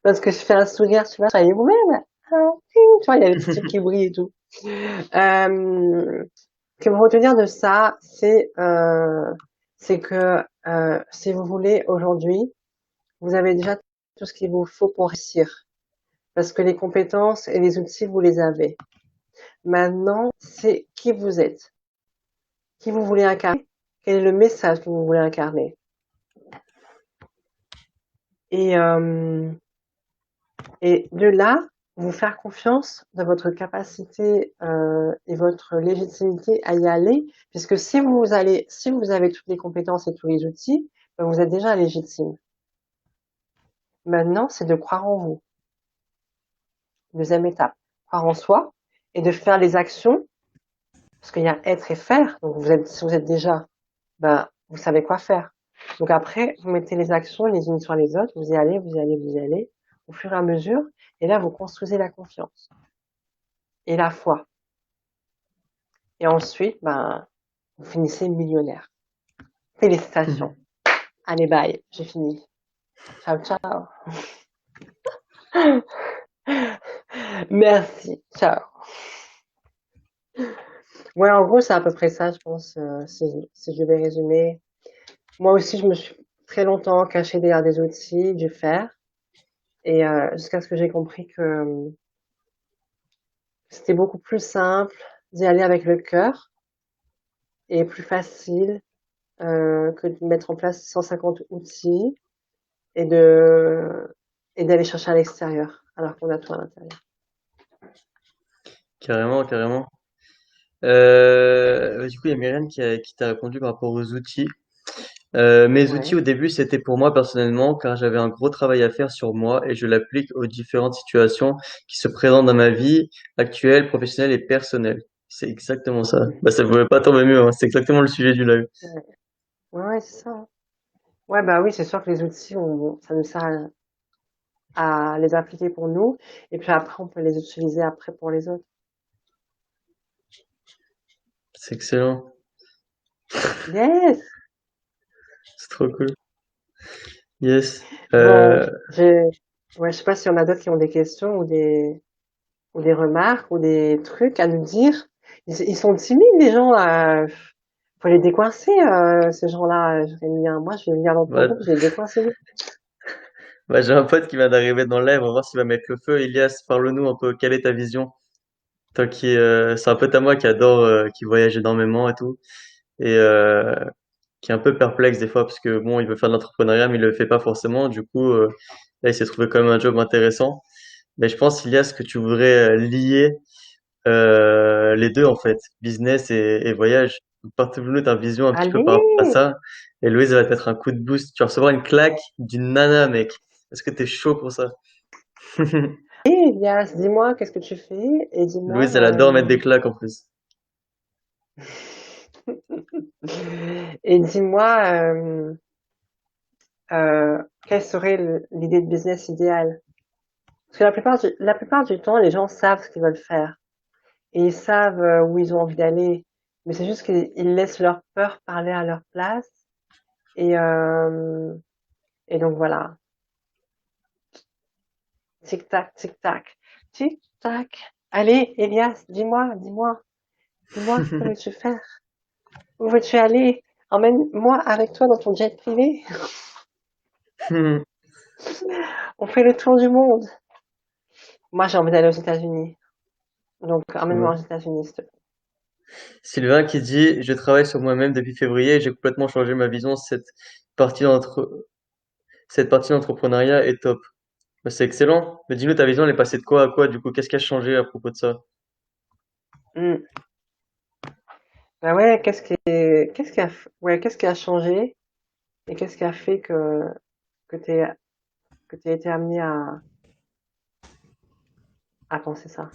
parce que je fais un sourire, tu vois, soyez vous-même. Ah, tu vois, il y a les petits trucs qui brillent et tout. Ce qu'il faut retenir de ça, c'est que si vous voulez aujourd'hui, vous avez déjà tout ce qu'il vous faut pour réussir. Parce que les compétences et les outils, vous les avez. Maintenant, c'est qui vous êtes, qui vous voulez incarner, quel est le message que vous voulez incarner. Et, euh, et de là, vous faire confiance dans votre capacité et votre légitimité à y aller, puisque si vous avez toutes les compétences et tous les outils, ben vous êtes déjà légitime. Maintenant, c'est de croire en vous. Deuxième étape, croire en soi et de faire les actions, parce qu'il y a être et faire. Donc si vous êtes déjà, ben vous savez quoi faire. Donc après, vous mettez les actions les unes sur les autres, vous y allez, vous y allez, vous y allez, au fur et à mesure, et là vous construisez la confiance et la foi. Et ensuite, ben, vous finissez millionnaire. Félicitations. Allez, bye, j'ai fini. Ciao, ciao. Merci, ciao. Ouais, en gros, c'est à peu près ça, je pense, si je vais résumer. Moi aussi, je me suis très longtemps cachée derrière des outils, dû faire, et jusqu'à ce que j'ai compris que c'était beaucoup plus simple d'y aller avec le cœur et plus facile que de mettre en place 150 outils et de et d'aller chercher à l'extérieur, alors qu'on a tout à l'intérieur. Carrément, carrément. Du coup, il y a Myriam qui t'a répondu par rapport aux outils. Mes outils Ouais. au début, c'était pour moi personnellement, car j'avais un gros travail à faire sur moi et je l'applique aux différentes situations qui se présentent dans ma vie actuelle, professionnelle et personnelle. C'est exactement ça. Bah, ça pouvait pas tomber mieux, hein. C'est exactement le sujet du live. Ouais, ouais, ouais, c'est ça. Ouais, bah oui, c'est sûr que les outils, ça nous sert à les appliquer pour nous, et puis après, on peut les utiliser après pour les autres. C'est excellent. Yes! C'est trop cool. Yes. Bon, ouais, je sais pas si on a d'autres qui ont des questions ou des remarques ou des trucs à nous dire. Ils sont timides, les gens, faut les décoincer, ces gens-là, Jérémy, hein. Moi, je vais venir dans ton Bah, groupe, je vais les décoincer. j'ai un pote qui vient d'arriver dans le live. On va voir s'il va mettre le feu. Elias, parle-nous un peu. Quelle est ta vision? Toi c'est un pote à moi qui adore, qui voyage énormément et tout. Et, qui est un peu perplexe des fois parce que bon, il veut faire de l'entrepreneuriat, mais il le fait pas forcément. Du coup, là, il s'est trouvé quand même un job intéressant. Mais je pense, Ilias, que tu voudrais lier les deux en fait, business et voyage. Partage-nous ta vision un petit peu par rapport à Allez! ça. Et Louise va te mettre un coup de boost. Tu vas recevoir une claque d'une nana, mec. Est-ce que t'es chaud pour ça? Et Elias, dis-moi, qu'est-ce que tu fais? Et dis-moi, Louise, elle adore mettre des claques en plus. et dis-moi, quelle serait l'idée de business idéale? Parce que la plupart du temps, les gens savent ce qu'ils veulent faire et ils savent où ils ont envie d'aller, mais c'est juste qu'ils laissent leur peur parler à leur place. Et, euh, et donc voilà, tic tac, tic tac, tic tac. Allez, Elias, dis-moi, que veux-tu faire? Où veux-tu aller? Emmène-moi avec toi dans ton jet privé. On fait le tour du monde. Moi, j'ai envie d'aller aux États-Unis. Donc, emmène-moi aux Ouais. États-Unis, s'il te plaît. Sylvain qui dit, je travaille sur moi-même depuis février et j'ai complètement changé ma vision. Partie d'entre, cette partie d'entrepreneuriat est top. Bah, c'est excellent. Mais dis-nous, ta vision, elle est passée de quoi à quoi, du coup? Qu'est-ce qui a changé à propos de ça? Hmm. Bah ouais, qu'est-ce qui a changé et qu'est-ce qui a fait que t'es, que t'aies été amené à penser ça?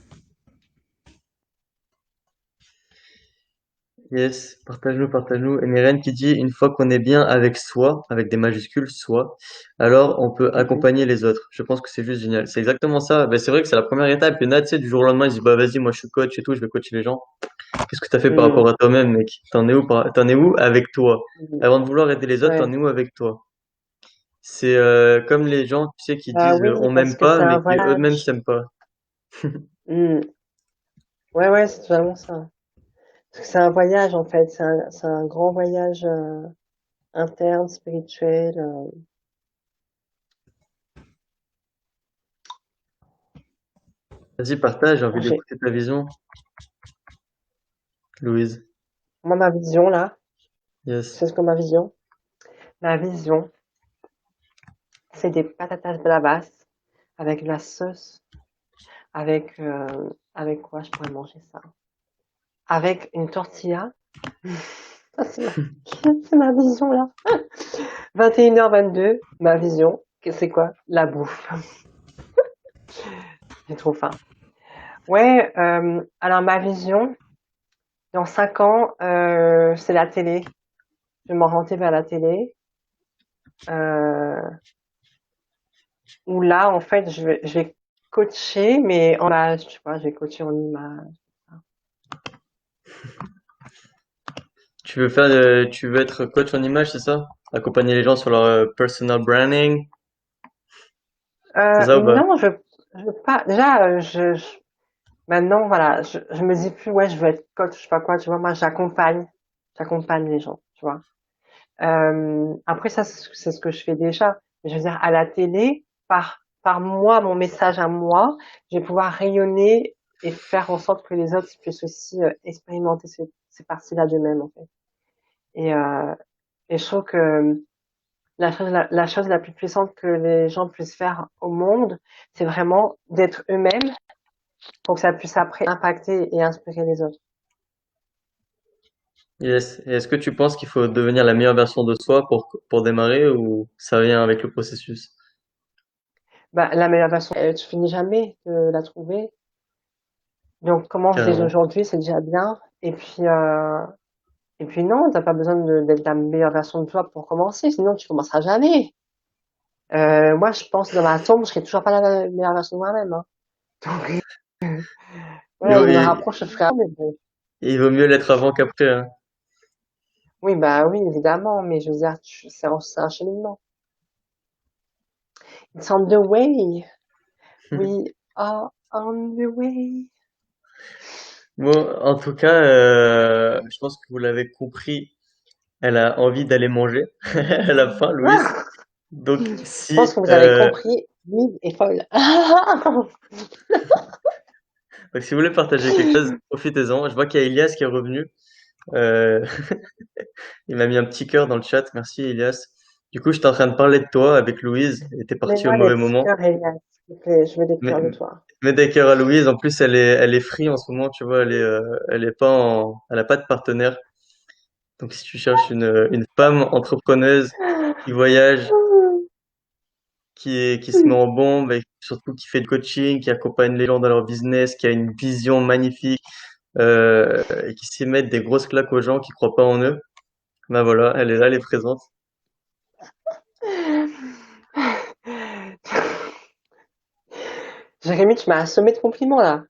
Yes, partage-nous, partage-nous. Et Myrène qui dit, une fois qu'on est bien avec soi, avec des majuscules, soi, alors on peut Mhm. accompagner les autres. Je pense que c'est juste génial. C'est exactement ça. Ben, c'est vrai que c'est la première étape. Et là, tu sais, du jour au lendemain, il se dit, bah, vas-y, moi, je suis coach et tout, je vais coacher les gens. Qu'est-ce que t'as fait par rapport Hmm. à toi-même, mec? T'en es où avec toi? Hmm. Avant de vouloir aider les autres, t'en Ouais. es où avec toi? C'est, comme les gens, tu sais, qui Bah disent, oui, on parce m'aime que pas, c'est mais un qui eux-mêmes voyage. s'aiment pas. Hmm. Ouais, ouais, c'est vraiment ça. Parce que c'est un voyage en fait, c'est un grand voyage interne, spirituel. Vas-y, partage, j'ai envie Bon, d'écouter ta vision, Louise. moi, ma vision là, Yes. c'est ce que ma vision. Ma vision, c'est des patatas bravas avec de la sauce, avec avec quoi je pourrais manger ça? Avec une tortilla. Ça, c'est ma vision là. 21h22, ma vision, c'est quoi? La bouffe. J'ai trop faim. Ouais, alors ma vision, dans 5 ans, c'est la télé. Je vais m'orienter vers la télé. Euh, Où là, en fait, je vais coacher, mais en image, tu vois, je vais coacher en image. Tu veux être coach en image, c'est ça? Accompagner les gens sur leur personal branding, c'est ça ou pas? Non, je veux pas. Déjà, maintenant, voilà, je me dis plus, ouais, je veux être coach, je sais pas quoi, tu vois, moi, j'accompagne les gens, tu vois. Après, ça, c'est ce que je fais déjà. Mais je veux dire, à la télé, par moi, mon message à moi, je vais pouvoir rayonner et faire en sorte que les autres puissent aussi expérimenter ces parties-là d'eux-mêmes, en fait. Et, euh, et je trouve que la chose la plus puissante que les gens puissent faire au monde, c'est vraiment d'être eux-mêmes pour que ça puisse après impacter et inspirer les autres. Yes. Et est-ce que tu penses qu'il faut devenir la meilleure version de soi pour démarrer ou ça vient avec le processus? Bah, la meilleure façon, tu finis jamais de la trouver. Donc, commence dès Carrément. aujourd'hui, c'est déjà bien. Et puis non, t'as pas besoin d'être la meilleure version de toi pour commencer, sinon tu commenceras jamais. Moi, je pense que dans ma tombe, je serai toujours pas la meilleure version de moi-même, hein. Donc, Il voilà, vaut, je me il, rapproche, je ferai, mais bon. il vaut mieux l'être avant qu'après, hein. Oui, bah oui, évidemment, mais je veux dire, c'est un cheminement. It's on the way. We are on the way. Bon, en tout cas, je pense que vous l'avez compris. Elle a envie d'aller manger à la fin, Louise. Donc, Je pense que vous avez compris, Lise est folle. si vous voulez partager quelque chose, profitez-en. Je vois qu'il y a Elias qui est revenu. Euh, il m'a mis un petit cœur dans le chat. Merci, Elias. Du coup, j'étais en train de parler de toi avec Louise. Et t'es parti au Mets-moi des mauvais petits moment. cœurs, Elias, s'il te plaît. Je veux des Mais, cœurs de toi. mais des cœurs à Louise. En plus, elle est free en ce moment. Tu vois, elle est pas elle a pas de partenaire. Donc, si tu cherches une femme entrepreneuse qui voyage, qui se met en bombe et surtout qui fait du coaching, qui accompagne les gens dans leur business, qui a une vision magnifique, et qui sait mettre des grosses claques aux gens qui croient pas en eux. Ben voilà, elle est là, elle est présente. Jérémy, tu m'as assommé de compliments là.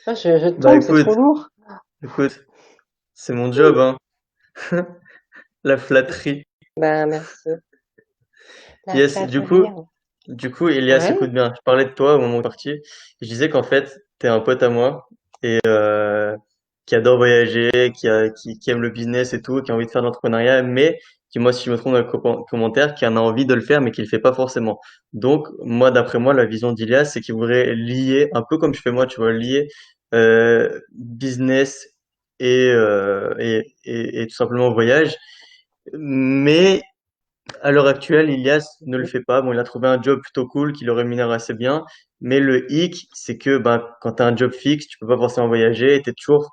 Là, je Bah tombe, c'est trop lourd. écoute, c'est mon job, hein. La flatterie. Ben, merci. La Yes, flatterie. du coup, Elias, Ouais. écoute bien. Je parlais de toi au moment où t'es parti. Je disais qu'en fait, t'es un pote à moi et qui adore voyager, qui aime le business et tout, qui a envie de faire de l'entrepreneuriat, mais qui, moi, si je me trompe dans le commentaire, qui en a envie de le faire, mais qui le fait pas forcément. Donc, moi, d'après moi, la vision d'Ilias, c'est qu'il voudrait lier, un peu comme je fais moi, tu vois, lier business et tout simplement voyage. Mais à l'heure actuelle, Ilias ne le fait pas. Bon, il a trouvé un job plutôt cool qui le rémunère assez bien. Mais le hic, c'est que ben, quand tu as un job fixe, tu peux pas forcément voyager et t'es toujours.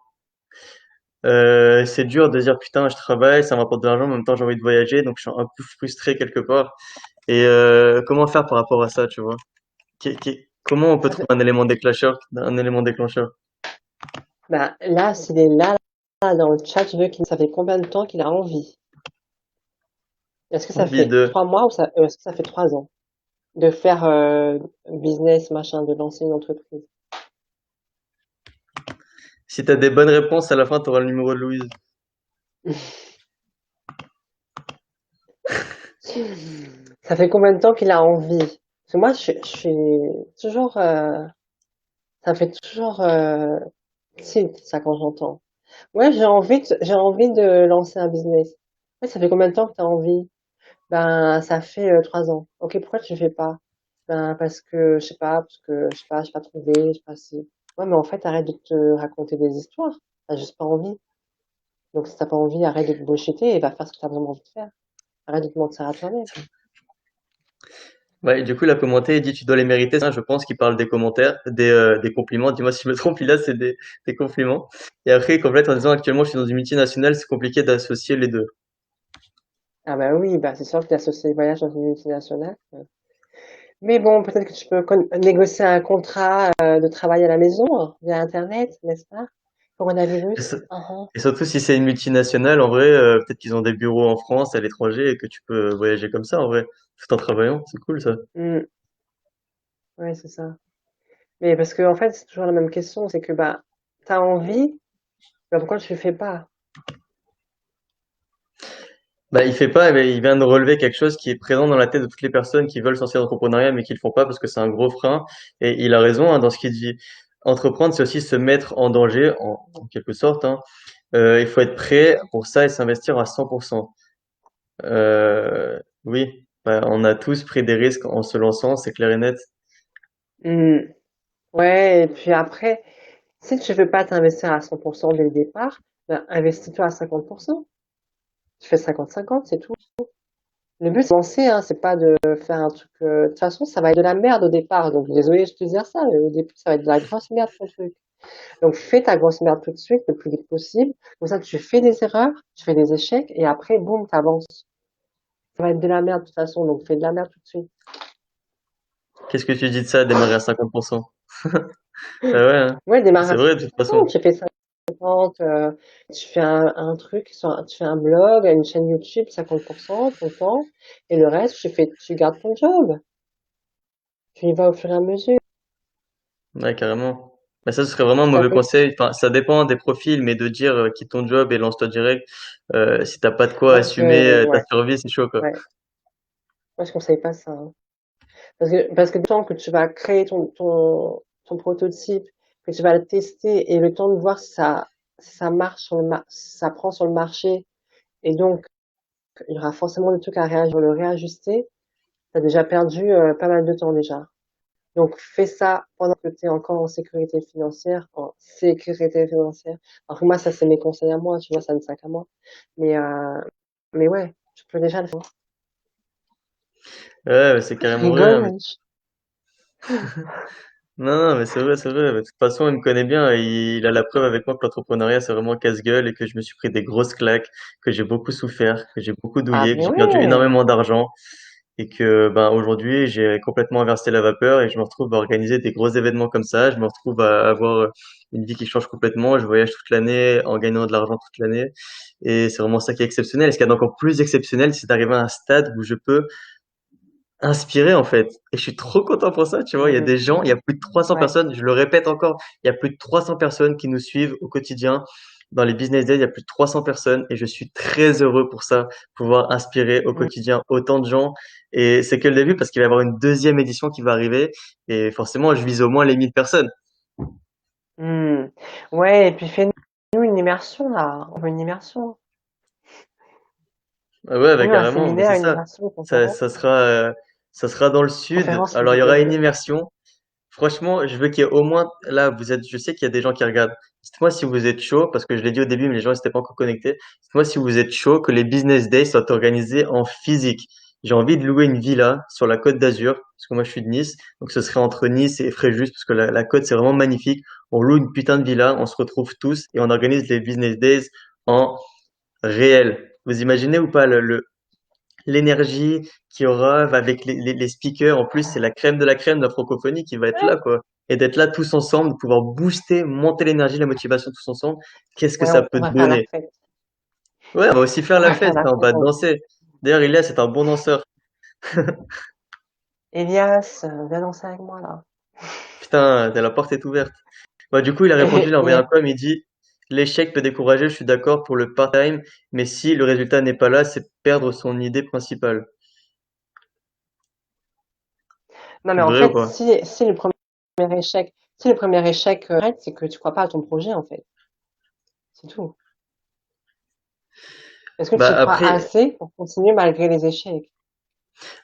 C'est dur de dire putain, je travaille, ça me rapporte de l'argent, en même temps j'ai envie de voyager, donc je suis un peu frustré quelque part. Et comment faire par rapport à ça, tu vois? Comment on peut Ça trouver fait, un élément déclencheur? bah, là, s'il est là, dans le chat, je veux qu'il, ça fait combien de temps qu'il a envie? Est-ce que ça Envie fait de. 3 mois ou est-ce que ça fait 3 ans de faire business, machin, de lancer une entreprise? Si t'as des bonnes réponses, à la fin, t'auras le numéro de Louise. Ça fait combien de temps qu'il a envie? Parce que moi, je suis toujours, ça me fait toujours tilt, ça, quand j'entends. Ouais, j'ai envie de lancer un business. Ouais, ça fait combien de temps que tu as envie? Ben, ça fait 3 ans. Ok, pourquoi tu le fais pas? Ben, je sais pas, j'ai pas trouvé, je sais pas si. Ouais, mais en fait, arrête de te raconter des histoires. T'as juste pas envie. Donc, si t'as pas envie, arrête de te bullshiter et va faire ce que t'as vraiment envie de faire. Arrête de te mentir à toi-même. Ouais, et du coup, il a commenté, il dit tu dois les mériter. Ça, je pense qu'il parle des commentaires, des compliments. Dis-moi si je me trompe, là, c'est des compliments. Et après, il complète en disant actuellement, je suis dans une multinationale, c'est compliqué d'associer les deux. Ah ben oui, bah c'est sûr que tu associé le voyage dans une multinationale. Mais bon, peut-être que tu peux négocier un contrat de travail à la maison hein, via Internet, n'est-ce pas? Et, Coronavirus. sur- et surtout, si c'est une multinationale, en vrai, peut-être qu'ils ont des bureaux en France, à l'étranger, et que tu peux voyager comme ça, en vrai, tout en travaillant. C'est cool, ça. Hmm, ouais, c'est ça. Mais parce que en fait, c'est toujours la même question, c'est que bah t'as envie, bah pourquoi tu le fais pas? Bah, il fait pas, mais il vient de relever quelque chose qui est présent dans la tête de toutes les personnes qui veulent sortir d'entrepreneuriat, mais qui le font pas parce que c'est un gros frein. Et il a raison, hein, dans ce qu'il dit. Entreprendre, c'est aussi se mettre en danger, en quelque sorte, hein. Il faut être prêt pour ça et s'investir à 100%. Oui, bah, on a tous pris des risques en se lançant, c'est clair et net. Hmm, ouais, et puis après, si tu veux pas t'investir à 100% dès le départ, bah, investis-toi à 50%. Tu fais 50-50, c'est tout. Le but, c'est de lancer, hein, c'est pas de faire un truc. De toute façon, ça va être de la merde au départ. Donc, désolé de te dire ça, mais au début, ça va être de la grosse merde ton truc. Donc, fais ta grosse merde tout de suite, le plus vite possible. Comme ça, tu fais des erreurs, tu fais des échecs, et après, boum, t'avances. Ça va être de la merde de toute façon, donc fais de la merde tout de suite. Qu'est-ce que tu dis de ça, démarrer à 50%? Ah ouais, hein. Ouais, démarre C'est à vrai, de toute 50, façon. tu fais 50, tu fais un truc, tu fais un blog, une chaîne YouTube, 50% de ton temps, et le reste, tu gardes ton job. Tu y vas au fur et à mesure. Ouais, carrément. Mais ça, ce serait vraiment un Ça mauvais peut, conseil. Enfin, ça dépend des profils, mais de dire quitte ton job et lance-toi direct, si t'as pas de quoi assumer ta ouais, survie, c'est chaud, quoi. ouais. Moi, je conseille pas ça, hein. Parce que le temps que tu vas créer ton prototype, que tu vas le tester et le temps de voir si ça marche si ça prend sur le marché et donc il y aura forcément des trucs à le réajuster, tu as déjà perdu pas mal de temps déjà. Donc fais ça pendant que tu es encore en sécurité financière, Alors que moi, ça c'est mes conseils à moi, tu vois, ça ne sac à moi. Mais, euh, mais ouais, tu peux déjà le faire. Ouais, ouais, c'est Pourquoi tu carrément vrai, rigoles, hein, mais Wesh? non, non, mais c'est vrai, c'est vrai. De toute façon, il me connaît bien et il a la preuve avec moi que l'entrepreneuriat, c'est vraiment casse-gueule et que je me suis pris des grosses claques, que j'ai beaucoup souffert, que j'ai beaucoup Ah douillé, que mais j'ai perdu ouais. énormément d'argent et que, ben, aujourd'hui, j'ai complètement inversé la vapeur et je me retrouve à organiser des gros événements comme ça. Je me retrouve à avoir une vie qui change complètement. Je voyage toute l'année en gagnant de l'argent toute l'année et c'est vraiment ça qui est exceptionnel. Et ce qui est encore plus exceptionnel, c'est d'arriver à un stade où je peux inspiré en fait. Et je suis trop content pour ça, tu vois. Il y a des Mhm. gens, il y a plus de 300 Ouais. personnes, je le répète encore, il y a plus de 300 personnes qui nous suivent au quotidien. Dans les business days, il y a plus de 300 personnes et je suis très heureux pour ça, pouvoir inspirer au Mm. quotidien autant de gens. Et c'est que le début parce qu'il va y avoir une deuxième édition qui va arriver et forcément, je vise au moins les 1000 personnes. Mm. Ouais, et puis fais-nous une immersion là. On veut une immersion. Ah ouais, bah Fais-nous un carrément, mais séminaire, c'est une ça. immersion, une Ça, conférence. ça sera dans le sud. Conférence, s'il Alors, vous il y aura plaît. une immersion. franchement, je veux qu'il y ait au moins, là, je sais qu'il y a des gens qui regardent. Dites-moi si vous êtes chaud, parce que je l'ai dit au début, mais les gens n'étaient pas encore connectés. Dites-moi si vous êtes chaud que les business days soient organisés en physique. J'ai envie de louer une villa sur la Côte d'Azur, parce que moi je suis de Nice, donc ce serait entre Nice et Fréjus, parce que la côte c'est vraiment magnifique. On loue une putain de villa, on se retrouve tous et on organise les business days en réel. Vous imaginez ou pas l'énergie qu'il y aura avec les speakers. En plus, c'est la crème de la crème de la francophonie qui va être là, quoi. Et d'être là tous ensemble, de pouvoir booster, monter l'énergie, la motivation tous ensemble. Qu'est-ce que Ouais, ça on peut te va faire la donner? fête. Ouais, on va aussi faire On la va faire fête, la hein, on fête va en groupe. danser. D'ailleurs, Elias, c'est un bon danseur. Elias, viens danser avec moi là. Putain, la porte est ouverte. Bah, du coup, il a répondu, il a envoyé un Et, com, il dit, l'échec peut décourager, je suis d'accord pour le part-time, mais si le résultat n'est pas là, c'est perdre son idée principale. non, mais en Vrai ou fait, pas? si le premier échec, si le premier échec arrête, c'est que tu crois pas à ton projet, en fait. C'est tout. Est-ce que tu Bah, y crois assez pour continuer malgré les échecs?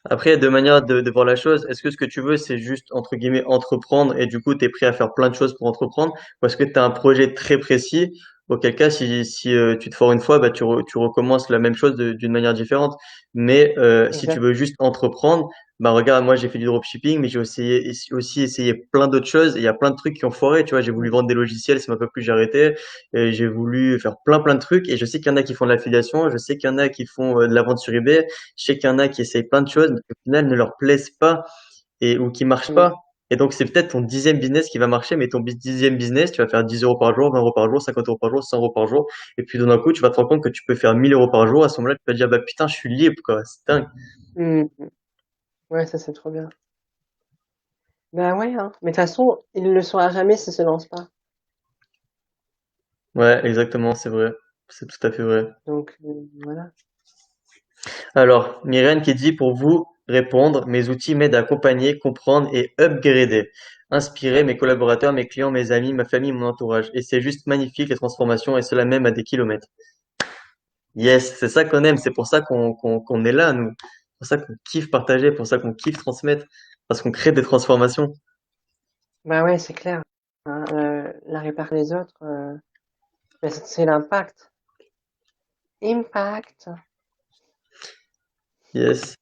après, il y a deux manières de voir la chose. Est-ce que ce que tu veux, c'est juste, entre guillemets, entreprendre et du coup, tu es prêt à faire plein de choses pour entreprendre? Ou est-ce que tu as un projet très précis, auquel cas, si tu te foires une fois, bah, tu recommences la même chose d'une manière différente. Mais si tu Exact. veux juste entreprendre, bah regarde, moi j'ai fait du dropshipping, mais aussi essayé plein d'autres choses. Et il y a plein de trucs qui ont foiré. Tu vois, j'ai voulu Mm, vendre des logiciels, ça m'a pas plu, j'ai arrêté. Et j'ai voulu faire plein de trucs. Et je sais qu'il y en a qui font de l'affiliation, je sais qu'il y en a qui font de la vente sur eBay. Je sais qu'il y en a qui essayent plein de choses, mais qui au final ne leur plaisent pas ou qui marchent mm. pas. Et donc, c'est peut-être ton dixième business qui va marcher, mais ton dixième business, tu vas faire 10 euros par jour, 20 euros par jour, 50 euros par jour, 100 euros par jour. Et puis, d'un coup, tu vas te rendre compte que tu peux faire 1000 euros par jour. À ce moment-là, tu vas te dire, bah, putain, je suis libre, quoi. C'est dingue. Mm. Ouais, ça c'est trop bien. Ben ouais, hein. Mais de toute façon, ils ne le sont à jamais s'ils se lancent pas. Ouais, exactement, c'est vrai. C'est tout à fait vrai. Donc, voilà. Alors, Myrène qui dit pour vous répondre, mes outils m'aident à accompagner, comprendre et upgrader, inspirer mes collaborateurs, mes clients, mes amis, ma famille, mon entourage. Et c'est juste magnifique les transformations et cela même à des kilomètres. Yes, c'est ça qu'on aime, c'est pour ça qu'on est là, nous. C'est pour ça qu'on kiffe partager, pour ça qu'on kiffe transmettre, parce qu'on crée des transformations. Ben ouais, c'est clair. Hein, la réparer les autres, ben, c'est l'impact. Impact. Yes.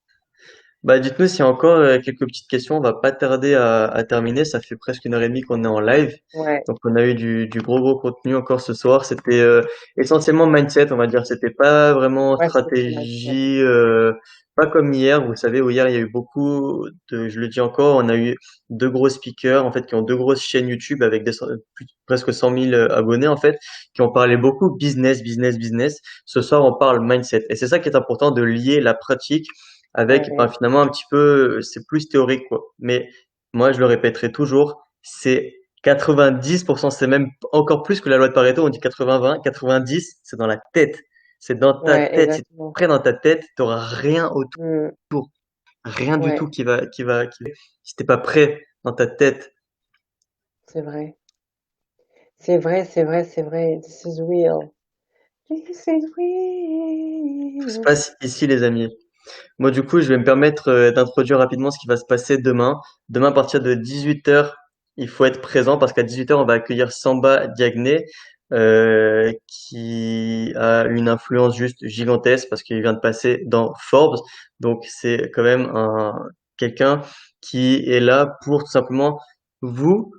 Bah, dites-nous s'il y a encore quelques petites questions. On va pas tarder à terminer. Ça fait presque une heure et demie qu'on est en live. Ouais, Donc, on a eu du gros contenu encore ce soir. C'était essentiellement mindset, on va dire. C'était pas vraiment ouais, c'était très mindset. stratégie, pas comme hier. Vous savez, où hier, il y a eu je le dis encore, on a eu deux gros speakers, en fait, qui ont deux grosses chaînes YouTube avec presque 100 000 abonnés, en fait, qui ont parlé beaucoup business. Ce soir, on parle mindset. Et c'est ça qui est important de lier la pratique avec ben, Ouais, finalement un petit peu, c'est plus théorique quoi. Mais moi, je le répéterai toujours, c'est 90%, c'est même encore plus que la loi de Pareto, on dit 80-20, 90, c'est dans la tête. C'est dans ta ouais, tête. Si tu es exactement. prêt dans ta tête, tu n'auras rien Mm, autour, rien du tout ouais, si t'es pas prêt dans ta tête. c'est vrai. C'est vrai, c'est vrai, c'est vrai. This is real. This is Tout se real. passe ici, les amis. Moi, du coup, je vais me permettre d'introduire rapidement ce qui va se passer demain. Demain, à partir de 18 h, il faut être présent parce qu'à 18 h, on va accueillir Samba Diagné, qui a une influence juste gigantesque parce qu'il vient de passer dans Forbes. Donc, c'est quand même quelqu'un qui est là pour tout simplement vous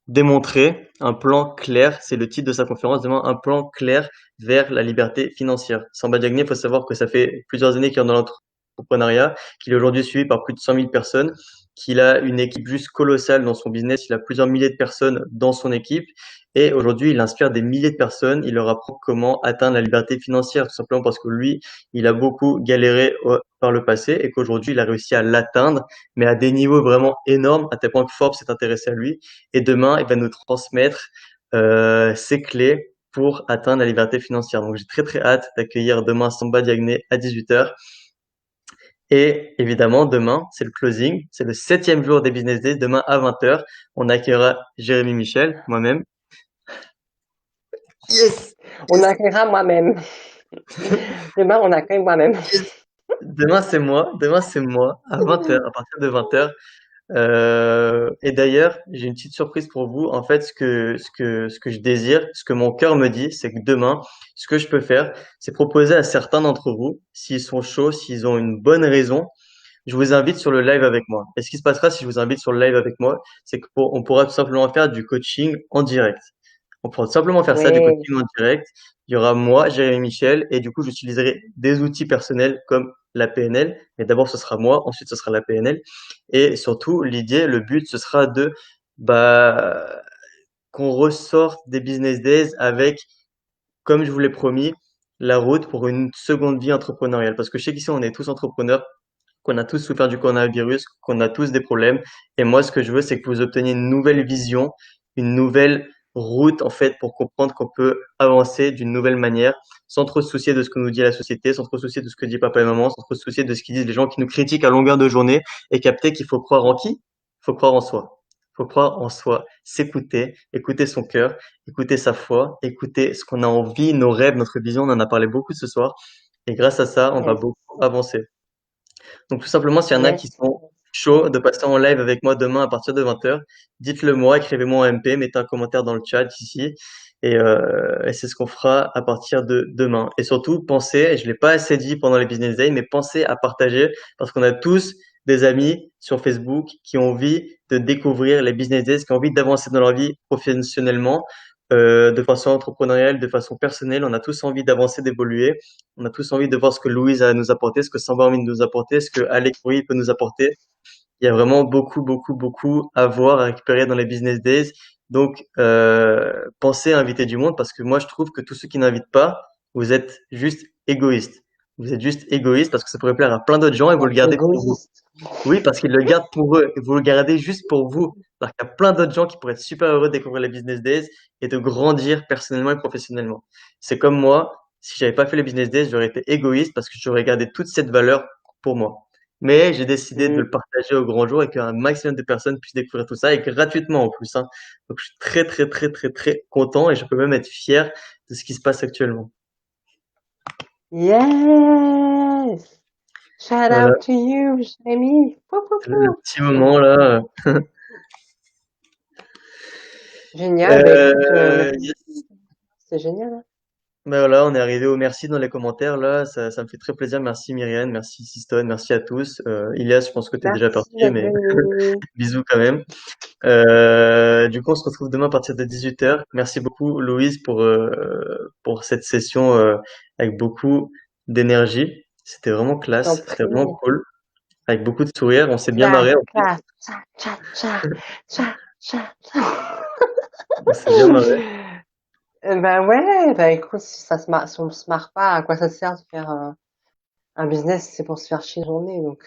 démontrer un plan clair, c'est le titre de sa conférence demain, un plan clair vers la liberté financière. Samba Diagné, il faut savoir que ça fait plusieurs années qu'il est dans l'entrepreneuriat, qu'il est aujourd'hui suivi par plus de 100 000 personnes, qu'il a une équipe juste colossale dans son business, il a plusieurs milliers de personnes dans son équipe, et aujourd'hui, il inspire des milliers de personnes, il leur apprend comment atteindre la liberté financière, tout simplement parce que lui, il a beaucoup galéré par le passé, et qu'aujourd'hui, il a réussi à l'atteindre, mais à des niveaux vraiment énormes, à tel point que Forbes s'est intéressé à lui, et demain, il va nous transmettre ses clés pour atteindre la liberté financière. Donc, j'ai très hâte d'accueillir demain Samba Diagné à 18 h. Et évidemment, demain, c'est le closing. C'est le septième jour des Business Days. Demain à 20 h, on accueillera Jérémy Michel, moi-même. Yes! On accueillera moi-même. Demain, on accueille moi-même. Yes! Demain, c'est moi. Demain, c'est moi. À 20 h, à partir de 20 h. Et d'ailleurs, j'ai une petite surprise pour vous. En fait, ce que je désire, ce que mon cœur me dit, c'est que demain, ce que je peux faire, c'est proposer à certains d'entre vous, s'ils sont chauds, s'ils ont une bonne raison, je vous invite sur le live avec moi. Et ce qui se passera si je vous invite sur le live avec moi, c'est qu'on pourra tout simplement faire du coaching en direct. On pourra tout simplement faire ça, du Oui, coaching en direct. Il y aura moi, Jérémy Michel, et du coup, j'utiliserai des outils personnels comme la PNL. Mais d'abord, ce sera moi, ensuite, ce sera la PNL. Et surtout, l'idée, le but, ce sera de, bah, qu'on ressorte des business days avec, comme je vous l'ai promis, la route pour une seconde vie entrepreneuriale. Parce que je sais qu'ici, on est tous entrepreneurs, qu'on a tous souffert du coronavirus, qu'on a tous des problèmes. Et moi, ce que je veux, c'est que vous obteniez une nouvelle vision, une nouvelle route, en fait, pour comprendre qu'on peut avancer d'une nouvelle manière, sans trop se soucier de ce que nous dit la société, sans trop se soucier de ce que dit papa et maman, sans trop se soucier de ce qu'ils disent les gens qui nous critiquent à longueur de journée, et capter qu'il faut croire en qui? Il faut croire en soi. Il faut croire en soi, s'écouter, écouter son cœur, écouter sa foi, écouter ce qu'on a envie, nos rêves, notre vision. On en a parlé beaucoup ce soir. Et grâce à ça, on va yes, beaucoup avancer. Donc tout simplement, s'il y en a qui yes. sont chauds de passer en live avec moi demain à partir de 20h, dites-le moi, écrivez-moi en MP, mettez un commentaire dans le chat ici, et c'est ce qu'on fera à partir de demain. Et surtout, pensez, et je l'ai pas assez dit pendant les business days, mais pensez à partager, parce qu'on a tous des amis sur Facebook qui ont envie de découvrir les business days, qui ont envie d'avancer dans leur vie professionnellement, de façon entrepreneuriale, de façon personnelle. On a tous envie d'avancer, d'évoluer. On a tous envie de voir ce que Louise a à nous apporter, ce que Samba a envie de nous apporter, ce que Alec Coury peut nous apporter. Il y a vraiment beaucoup, beaucoup, beaucoup à voir, à récupérer dans les business days. Donc, pensez à inviter du monde parce que moi, je trouve que tous ceux qui n'invitent pas, vous êtes juste égoïstes. Vous êtes juste égoïstes parce que ça pourrait plaire à plein d'autres gens et vous Bon, le gardez pour vous. égoïste. Oui, parce qu'ils le gardent pour eux et vous le gardez juste pour vous. Alors qu'il y a plein d'autres gens qui pourraient être super heureux de découvrir les business days et de grandir personnellement et professionnellement. C'est comme moi, si j'avais pas fait les business days, j'aurais été égoïste parce que j'aurais gardé toute cette valeur pour moi. Mais j'ai décidé de Mm. le partager au grand jour et qu'un maximum de personnes puissent découvrir tout ça et gratuitement en plus, hein. Donc je suis très très très très très content et je peux même être fier de ce qui se passe actuellement. Yes! Shout Voilà, out to you, Jamie. Pou, pou, c'est le pou. petit moment là. Génial. Bah écoute, Yes. c'est génial, hein. Ben voilà, on est arrivé au merci dans les commentaires là, ça me fait très plaisir. Merci Myriam, merci Sistone, merci à tous. Ilias, je pense que tu es déjà Merci parti, d'être mais venu. bisous quand même. Du coup, on se retrouve demain à partir de 18h. Merci beaucoup Louise pour cette session avec beaucoup d'énergie. C'était vraiment Je t'en classe, c'était prie. vraiment cool, avec beaucoup de sourires. On s'est bien Classe, marré en plus, classe. Cha, cha, cha, cha, cha, cha. on s'est bien marré. Ben ouais, bah écoute, si on se marre pas, à quoi ça sert de faire un business, c'est pour se faire chier une journée, donc.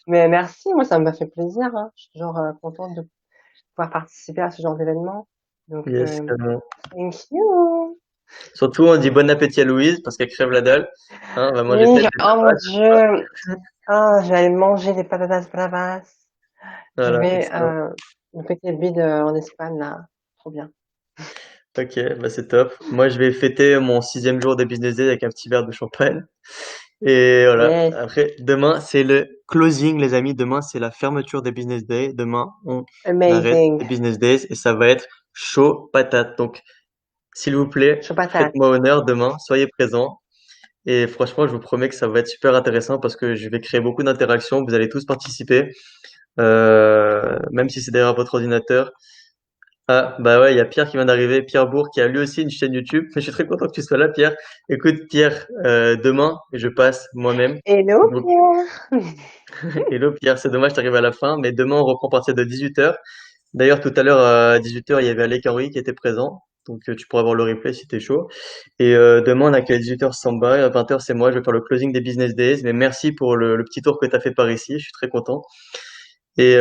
Mais merci, moi ça m'a fait plaisir, hein. Je suis toujours contente de pouvoir participer à ce genre d'événement. Donc, Yes, carrément. thank you. Surtout, on dit bon appétit à Louise parce qu'elle crève la dalle. Hein, on va manger Oui, peut-être des oh mon tapas. Dieu. Ah, je vais aller manger des patatas bravas. Je Voilà, vais excellent. me péter le bide en Espagne, là. Trop bien. Ok, bah c'est top. Moi, je vais fêter mon 6e jour de business day avec un petit verre de champagne. Et voilà. Yes, Après, demain, c'est le closing, les amis. Demain, c'est la fermeture des business days. Demain, on arrête amazing. les business days et ça va être chaud patate. Donc, s'il vous plaît, Chaud patate. faites-moi honneur demain. Soyez présents. Et franchement, je vous promets que ça va être super intéressant parce que je vais créer beaucoup d'interactions. Vous allez tous participer, même si c'est derrière votre ordinateur. Ah, bah ouais, il y a Pierre qui vient d'arriver, Pierre Bourg, qui a lui aussi une chaîne YouTube. Je suis très content que tu sois là, Pierre. Écoute, Pierre, demain, je passe moi-même. Hello, Donc, Pierre. hello, Pierre, c'est dommage, t'arrives à la fin, mais demain, on reprend à partir de 18h. D'ailleurs, tout à l'heure, à 18h, il y avait Alec Henry qui était présent. Donc, tu pourras voir le replay si t'es chaud. Et demain, on accueille à 18h Samba, et à 20h, c'est moi, je vais faire le closing des Business Days. Mais merci pour le petit tour que tu as fait par ici, je suis très content. Et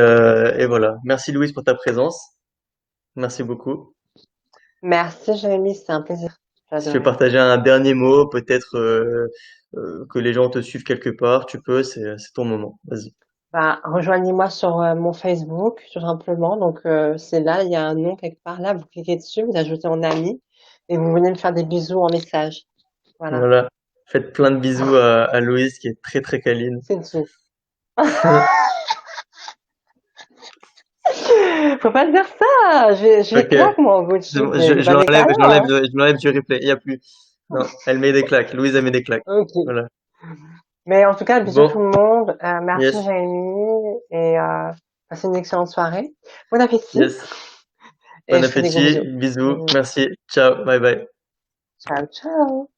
voilà. Merci Louise pour ta présence. Merci beaucoup. Merci, Jérémy, c'était un plaisir. J'ai Si tu veux adoré. partager un dernier mot, peut-être que les gens te suivent quelque part, tu peux, c'est ton moment. Vas-y. Bah, rejoignez-moi sur mon Facebook, tout simplement. Donc, c'est là, il y a un nom quelque part là. Vous cliquez dessus, vous ajoutez en ami et vous venez me faire des bisous en message. Voilà, Voilà. Faites plein de bisous à Louise qui est très très câline. c'est tout. faut pas dire ça. J'ai les Ok. claques, moi, en C'est Gucci. bon, J'ai une bonne éclat, hein. je l'enlève du replay. Il y a plus. Non, elle met des claques. Louise, elle met des claques. Ok. Voilà. Mais en tout cas, bisous tout Bon. le monde. Merci, Yes. Jérémy. Et passez une excellente soirée. Bon appétit. Yes. Et Bon je fais des gros appétit. bisous. Bisous. Merci. Ciao. Bye bye. Ciao, ciao.